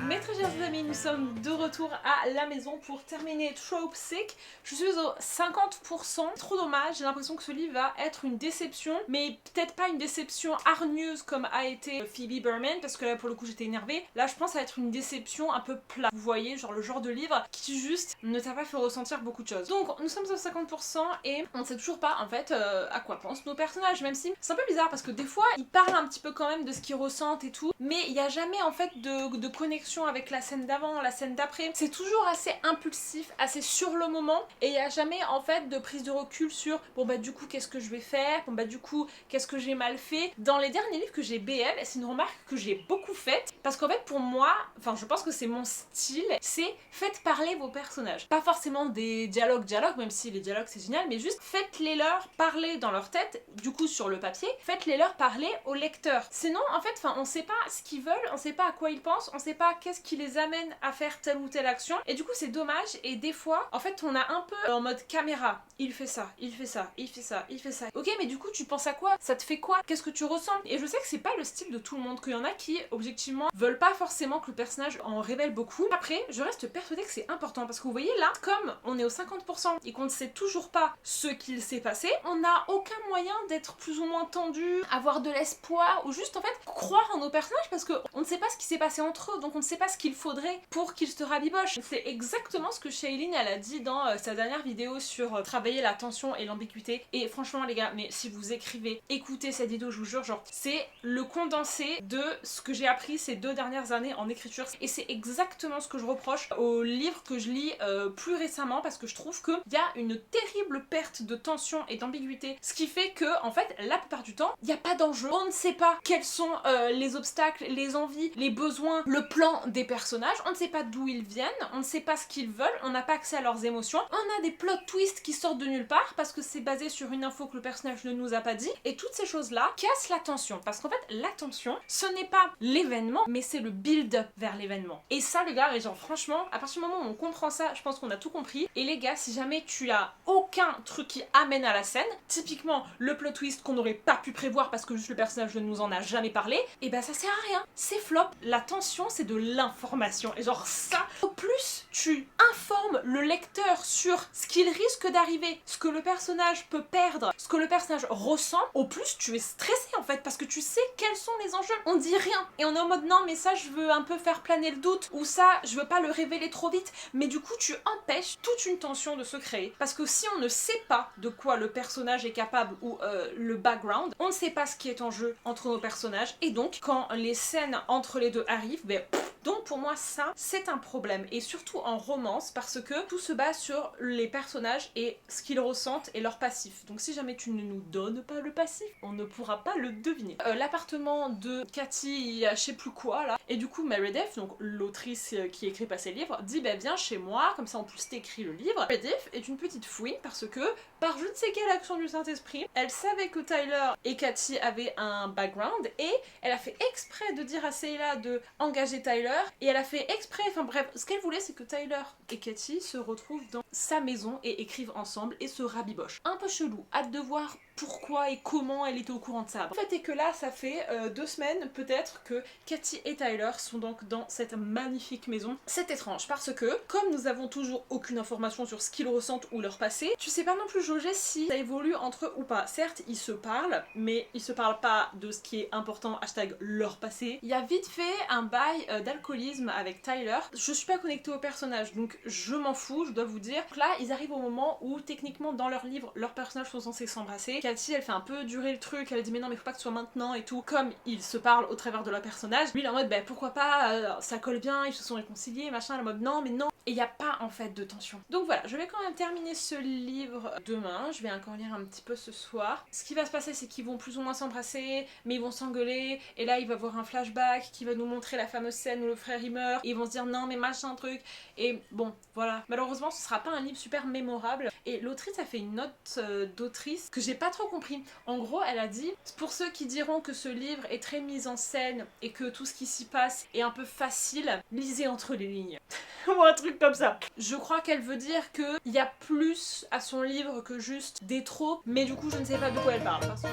Mes très chers amis, nous sommes de retour à la maison pour terminer Trope Sick. Je suis au 50%, trop dommage, j'ai l'impression que ce livre va être une déception, mais peut-être pas une déception hargneuse comme a été Phoebe Berman, parce que là pour le coup j'étais énervée. Là je pense que ça va être une déception un peu plate, vous voyez, genre le genre de livre qui juste ne t'a pas fait ressentir beaucoup de choses. Donc nous sommes au 50% et on ne sait toujours pas en fait à quoi pensent nos personnages, même si c'est un peu bizarre parce que des fois ils parlent un petit peu quand même de ce qu'ils ressentent et tout, mais il n'y a jamais en fait de connexion avec la scène d'avant, la scène d'après. C'est toujours assez impulsif, assez sur le moment, et il n'y a jamais en fait de prise de recul sur bon bah du coup qu'est-ce que je vais faire, bon bah du coup qu'est-ce que j'ai mal fait. Dans les derniers livres que j'ai BL, c'est une remarque que j'ai beaucoup faite, parce qu'en fait pour moi, enfin je pense que c'est mon style, c'est faites parler vos personnages. Pas forcément des dialogues, même si les dialogues c'est génial, mais juste faites-les leur parler dans leur tête, du coup sur le papier, faites-les leur parler au lecteur. Sinon en fait, on sait pas ce qu'ils veulent, on sait pas à quoi ils pensent, on sait pas qu'est-ce qui les amène t'amène à faire telle ou telle action. Et du coup c'est dommage, et des fois en fait on a un peu en mode caméra, il fait ça, il fait ça, il fait ça, il fait ça. Ok, mais du coup tu penses à quoi? Ça te fait quoi? Qu'est-ce que tu ressens? Et je sais que c'est pas le style de tout le monde, qu'il y en a qui objectivement veulent pas forcément que le personnage en révèle beaucoup. Après je reste persuadée que c'est important, parce que vous voyez là, comme on est au 50% et qu'on ne sait toujours pas ce qu'il s'est passé, on n'a aucun moyen d'être plus ou moins tendu, avoir de l'espoir, ou juste en fait croire en nos personnages, parce qu'on ne sait pas ce qui s'est passé entre eux, donc on ne sait pas ce qu'il faudrait pour qu'ils se rabibochent. C'est exactement ce que Shailene elle a dit dans sa dernière vidéo sur travailler la tension et l'ambiguïté. Et franchement les gars, mais si vous écrivez, écoutez cette vidéo, je vous jure, genre c'est le condensé de ce que j'ai appris ces 2 dernières années en écriture, et c'est exactement ce que je reproche aux livres que je lis plus récemment, parce que je trouve qu'il y a une terrible perte de tension et d'ambiguïté, ce qui fait que en fait la plupart du temps il n'y a pas d'enjeu, on ne sait pas quels sont les obstacles, les envies, les besoins, le plan des personnages, on ne sait pas d'où ils viennent, on ne sait pas ce qu'ils veulent, on n'a pas accès à leurs émotions, on a des plot twists qui sortent de nulle part parce que c'est basé sur une info que le personnage ne nous a pas dit, et toutes ces choses là cassent la tension, parce qu'en fait la tension ce n'est pas l'événement mais c'est le build-up vers l'événement. Et ça les gars, mais genre franchement à partir du moment où on comprend ça, je pense qu'on a tout compris. Et les gars, si jamais tu as aucun truc qui amène à la scène, typiquement le plot twist qu'on n'aurait pas pu prévoir parce que juste le personnage ne nous en a jamais parlé, et ben ça sert à rien, c'est flop. La tension c'est de l'information, et genre ça, au plus tu informes le lecteur sur ce qu'il risque d'arriver, ce que le personnage peut perdre, ce que le personnage ressent, au plus tu es stressé en fait, parce que tu sais quels sont les enjeux. On dit rien et on est en mode non mais ça je veux un peu faire planer le doute, ou ça je veux pas le révéler trop vite, mais du coup tu empêches toute une tension de se créer, parce que si on ne sait pas de quoi le personnage est capable, ou le background, on ne sait pas ce qui est en jeu entre nos personnages, et donc quand les scènes entre les deux arrivent, ben donc pour moi ça c'est un problème, et surtout en romance, parce que tout se base sur les personnages et ce qu'ils ressentent et leur passif. Donc si jamais tu ne nous donnes pas le passif, on ne pourra pas le deviner. L'appartement de Cathy, je sais plus quoi là, et du coup Meredith, donc l'autrice qui écrit pas ses livres, dit bah viens chez moi, comme ça en plus t'écris le livre. Meredith est une petite fouine, parce que par je ne sais quelle action du Saint-Esprit, elle savait que Tyler et Cathy avaient un background, et elle a fait exprès de dire à Sayla de engager Tyler, et elle a fait exprès, enfin bref, ce qu'elle voulait c'est que Tyler et Cathy se retrouvent dans sa maison et écrivent ensemble et se rabibochent. Un peu chelou, hâte de voir pourquoi et comment elle était au courant de ça. Le fait est que là ça fait 2 semaines peut-être que Cathy et Tyler sont donc dans cette magnifique maison. C'est étrange parce que comme nous avons toujours aucune information sur ce qu'ils ressentent ou leur passé, tu sais pas non plus jauger si ça évolue entre eux ou pas. Certes ils se parlent, mais ils se parlent pas de ce qui est important, hashtag leur passé. Il y a vite fait un bail d'alcoolisme avec Tyler. Je suis pas connectée au personnage donc je m'en fous, je dois vous dire. Donc là ils arrivent au moment où techniquement dans leur livre leurs personnages sont censés s'embrasser. Cathy elle fait un peu durer le truc, elle dit mais non mais faut pas que ce soit maintenant et tout. Comme ils se parlent au travers de leur personnage, lui il est en mode bah pourquoi pas, ça colle bien, ils se sont réconciliés, machin, elle est en mode non mais non. Et il n'y a pas en fait de tension. Donc voilà, je vais quand même terminer ce livre demain, je vais encore lire un petit peu ce soir. Ce qui va se passer c'est qu'ils vont plus ou moins s'embrasser, mais ils vont s'engueuler, et là il va y avoir un flashback qui va nous montrer la fameuse scène où le frère il meurt, et ils vont se dire non mais machin truc, et bon voilà. Malheureusement ce sera pas un livre super mémorable, et l'autrice a fait une note d'autrice que j'ai pas trop compris. En gros elle a dit, pour ceux qui diront que ce livre est très mis en scène et que tout ce qui s'y passe est un peu facile, lisez entre les lignes. Ou un truc comme ça. Je crois qu'elle veut dire qu'il y a plus à son livre que juste des tropes, mais du coup je ne sais pas de quoi elle parle. Si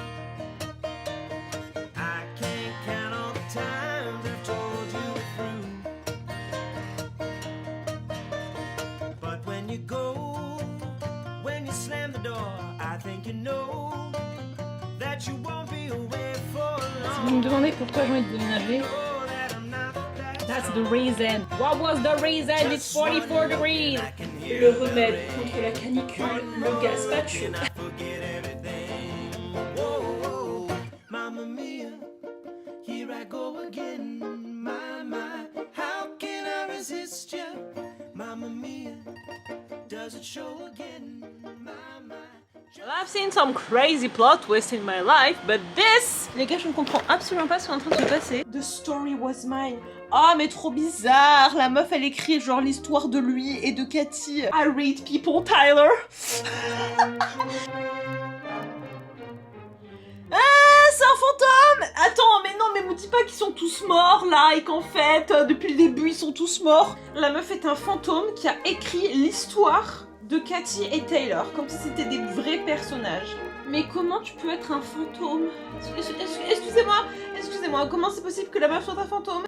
vous me demandez pourquoi j'ai envie de déménager, that's the reason. What was the reason? It's 44 degrees. Le remède contre la canicule, le gazpacho. Mamma mia, here I go again. My, how can I resist you? Mamma mia, does it show again? My. Well, I've seen some crazy plot twists in my life, but this... Les gars, je ne comprends absolument pas ce qui est en train de se passer. The story was mine. Ah mais trop bizarre. La meuf elle écrit genre l'histoire de lui et de Cathy. I read people, Tyler. Ah c'est un fantôme! Attends, mais non, mais me dis pas qu'ils sont tous morts là et qu'en fait, depuis le début, ils sont tous morts. La meuf est un fantôme qui a écrit l'histoire de Katy et Tyler, comme si c'était des vrais personnages. Mais comment tu peux être un fantôme? Excusez-moi, comment c'est possible que la meuf soit un fantôme?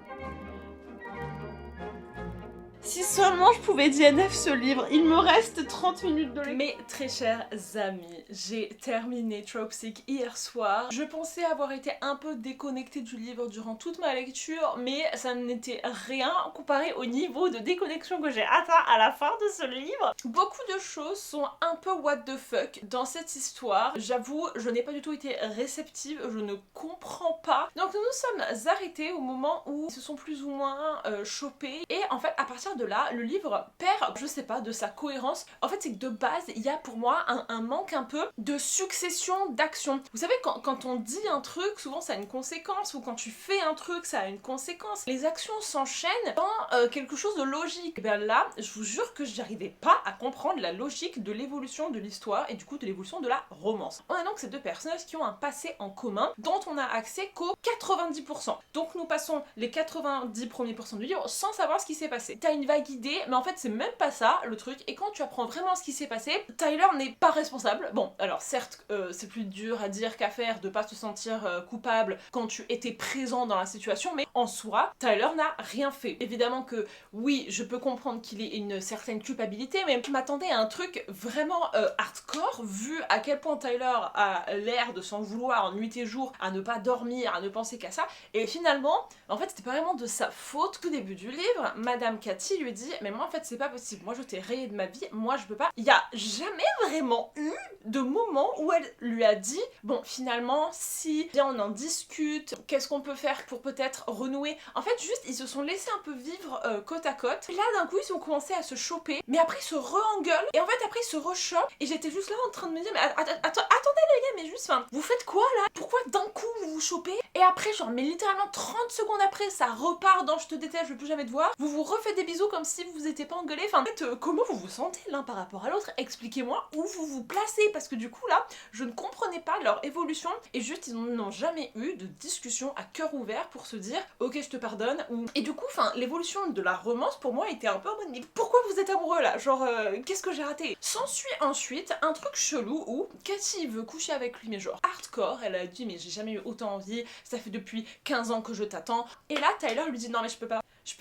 Si seulement je pouvais DNF ce livre, il me reste 30 minutes de lecture. Mes très chers amis, j'ai terminé Trope Sick hier soir. Je pensais avoir été un peu déconnectée du livre durant toute ma lecture, mais ça n'était rien comparé au niveau de déconnexion que j'ai atteint à la fin de ce livre. Beaucoup de choses sont un peu what the fuck dans cette histoire. J'avoue, je n'ai pas du tout été réceptive, je ne comprends pas. Donc nous nous sommes arrêtés au moment où ils se sont plus ou moins chopés, et en fait à partir de là, le livre perd, je sais pas, de sa cohérence. En fait, c'est que de base, il y a pour moi un manque un peu de succession d'actions. Vous savez, quand on dit un truc, souvent ça a une conséquence, ou quand tu fais un truc, ça a une conséquence. Les actions s'enchaînent dans quelque chose de logique. Et bien là, je vous jure que j'arrivais pas à comprendre la logique de l'évolution de l'histoire et du coup de l'évolution de la romance. On a donc ces deux personnages qui ont un passé en commun dont on a accès qu'aux 90%. Donc nous passons les 90 premiers pourcents du livre sans savoir ce qui s'est passé. T'as une vague idée, mais en fait c'est même pas ça le truc, et quand tu apprends vraiment ce qui s'est passé, Tyler n'est pas responsable. Bon, alors certes, c'est plus dur à dire qu'à faire de pas se sentir coupable quand tu étais présent dans la situation, mais en soi, Tyler n'a rien fait. Évidemment que oui, je peux comprendre qu'il ait une certaine culpabilité, mais je m'attendais à un truc vraiment hardcore, vu à quel point Tyler a l'air de s'en vouloir en nuit et jour, à ne pas dormir, à ne penser qu'à ça, et finalement, en fait c'était pas vraiment de sa faute. Tout début du livre, Madame Katy lui dit mais moi en fait c'est pas possible, moi je t'ai rayé de ma vie, moi je peux pas. Il y a jamais vraiment eu de moment où elle lui a dit bon finalement si bien on en discute, qu'est-ce qu'on peut faire pour peut-être renouer. En fait juste ils se sont laissés un peu vivre côte à côte, et là d'un coup ils ont commencé à se choper, mais après ils se re-engueulent, et en fait après ils se re-chopent, et j'étais juste là en train de me dire mais attendez les gars, mais juste enfin vous faites quoi là? Pourquoi d'un coup vous vous chopez et après genre mais littéralement 30 secondes après ça repart dans je te déteste, je veux plus jamais te voir, vous vous refaites des bisous comme si vous étiez pas engueulés. Enfin en fait comment vous vous sentez l'un par rapport à l'autre? Expliquez-moi où vous vous placez, parce que du coup là je ne comprenais pas leur évolution, et juste ils n'ont jamais eu de discussion à cœur ouvert pour se dire ok je te pardonne, ou... Et du coup enfin l'évolution de la romance pour moi était un peu en mode mais pourquoi vous êtes amoureux là? Genre qu'est-ce que j'ai raté? S'ensuit ensuite un truc chelou où Katy veut coucher avec lui mais genre hardcore, elle a dit mais j'ai jamais eu autant envie, ça fait depuis 15 ans que je t'attends, et là Tyler lui dit non mais je peux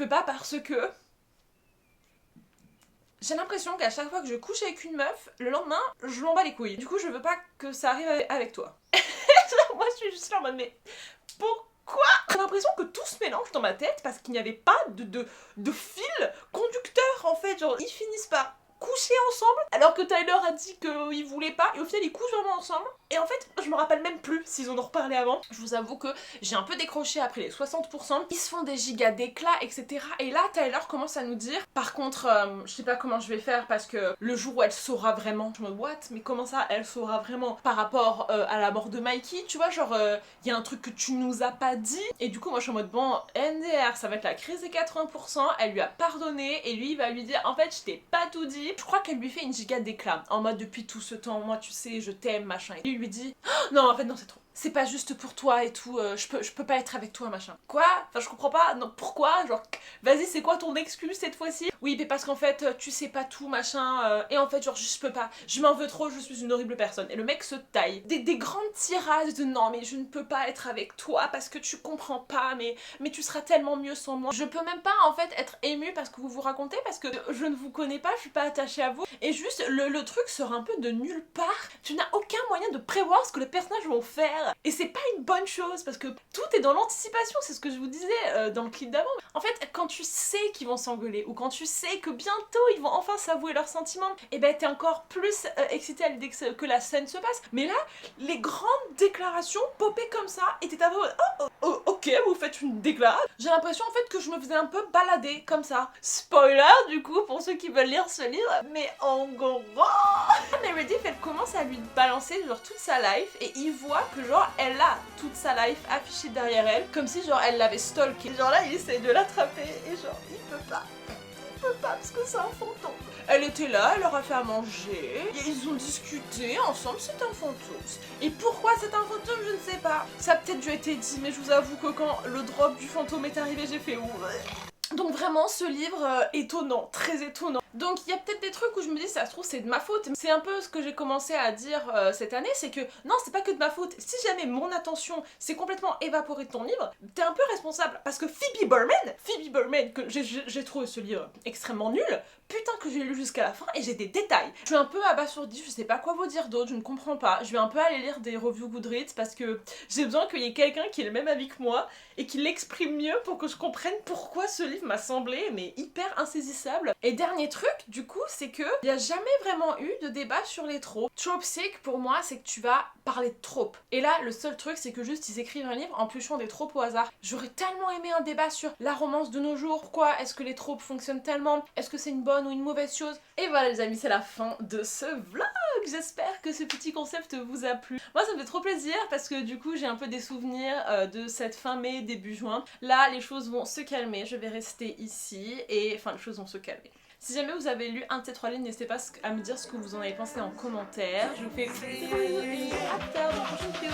pas parce que j'ai l'impression qu'à chaque fois que je couche avec une meuf, le lendemain, je m'en bats les couilles. Du coup, je veux pas que ça arrive avec toi. Moi, je suis juste là en mode, mais pourquoi? J'ai l'impression que tout se mélange dans ma tête parce qu'il n'y avait pas de fil conducteur, en fait. Genre, ils finissent par coucher ensemble alors que Tyler a dit qu'il voulait pas, et au final ils couchent vraiment ensemble, et en fait je me rappelle même plus s'ils en ont reparlé avant. Je vous avoue que j'ai un peu décroché après les 60%, ils se font des gigas d'éclats etc, et là Tyler commence à nous dire par contre je sais pas comment je vais faire parce que le jour où elle saura vraiment, je me dis what, mais comment ça elle saura vraiment par rapport à la mort de Mikey, tu vois, genre il y a un truc que tu nous as pas dit, et du coup moi je suis en mode bon NDR ça va être la crise des 80%, elle lui a pardonné et lui il va lui dire en fait je t'ai pas tout dit. Je crois qu'elle lui fait une giga d'éclat en mode depuis tout ce temps moi tu sais je t'aime machin, et lui dit oh, non en fait non c'est trop, c'est pas juste pour toi et tout, je peux pas être avec toi machin. Quoi? Enfin je comprends pas, non pourquoi? Genre vas-y c'est quoi ton excuse cette fois-ci? Oui mais parce qu'en fait tu sais pas tout machin, et en fait genre je peux pas, je m'en veux trop, je suis une horrible personne. Et le mec se taille des grandes tirades de non mais je ne peux pas être avec toi parce que tu comprends pas, mais tu seras tellement mieux sans moi. Je peux même pas en fait être émue parce que vous vous racontez, parce que je ne vous connais pas, je suis pas attachée à vous, et juste le truc sort un peu de nulle part. Tu n'as aucun moyen de prévoir ce que les personnages vont faire, et c'est pas une bonne chose parce que tout est dans l'anticipation, c'est ce que je vous disais dans le clip d'avant. En fait quand tu sais qu'ils vont s'engueuler, ou quand tu sais que bientôt ils vont enfin s'avouer leurs sentiments, et ben t'es encore plus excité à l'idée que la scène se passe. Mais là les grandes déclarations popaient comme ça, et t'es un peu oh, ok vous faites une déclaration. J'ai l'impression en fait que je me faisais un peu balader comme ça. Spoiler du coup pour ceux qui veulent lire ce livre, mais en gros Meredith elle commence à lui balancer genre toute sa life, et il voit que genre elle a toute sa life affichée derrière elle comme si genre elle l'avait stalké. Genre là il essaie de l'attraper et genre il peut pas parce que c'est un fantôme. Elle était là, elle leur a fait à manger, et ils ont discuté ensemble, c'est un fantôme. Et pourquoi c'est un fantôme, je ne sais pas. Ça a peut-être dû être dit, mais je vous avoue que quand le drop du fantôme est arrivé, j'ai fait donc vraiment ce livre étonnant, très étonnant. Donc il y a peut-être des trucs où je me dis ça se trouve c'est de ma faute. C'est un peu ce que j'ai commencé à dire cette année, c'est que non c'est pas que de ma faute. Si jamais mon attention s'est complètement évaporée de ton livre, t'es un peu responsable. Parce que Phoebe Burman, que j'ai trouvé ce livre extrêmement nul, putain que j'ai lu jusqu'à la fin et j'ai des détails. Je suis un peu abasourdie, je sais pas quoi vous dire d'autre, je ne comprends pas. Je vais un peu aller lire des reviews Goodreads parce que j'ai besoin qu'il y ait quelqu'un qui ait le même avis que moi et qui l'exprime mieux pour que je comprenne pourquoi ce livre m'a semblé mais hyper insaisissable. Et dernier truc, du coup, c'est que il n'y a jamais vraiment eu de débat sur les tropes. Trope sick, pour moi, c'est que tu vas parler de tropes. Et là, le seul truc, c'est que juste ils écrivent un livre en piochant des tropes au hasard. J'aurais tellement aimé un débat sur la romance de nos jours. Pourquoi est-ce que les tropes fonctionnent tellement? Est-ce que c'est une bonne ou une mauvaise chose? Et voilà les amis, c'est la fin de ce vlog. J'espère que ce petit concept vous a plu. Moi, ça me fait trop plaisir parce que du coup, j'ai un peu des souvenirs de cette fin mai, début juin. Là, les choses vont se calmer. Je vais rester ici et enfin, les choses vont se calmer. Si jamais vous avez lu un de ces 3 lignes, n'hésitez pas à me dire ce que vous en avez pensé en commentaire. Je vous fais des bisous et à plus tard dans la prochaine vidéo.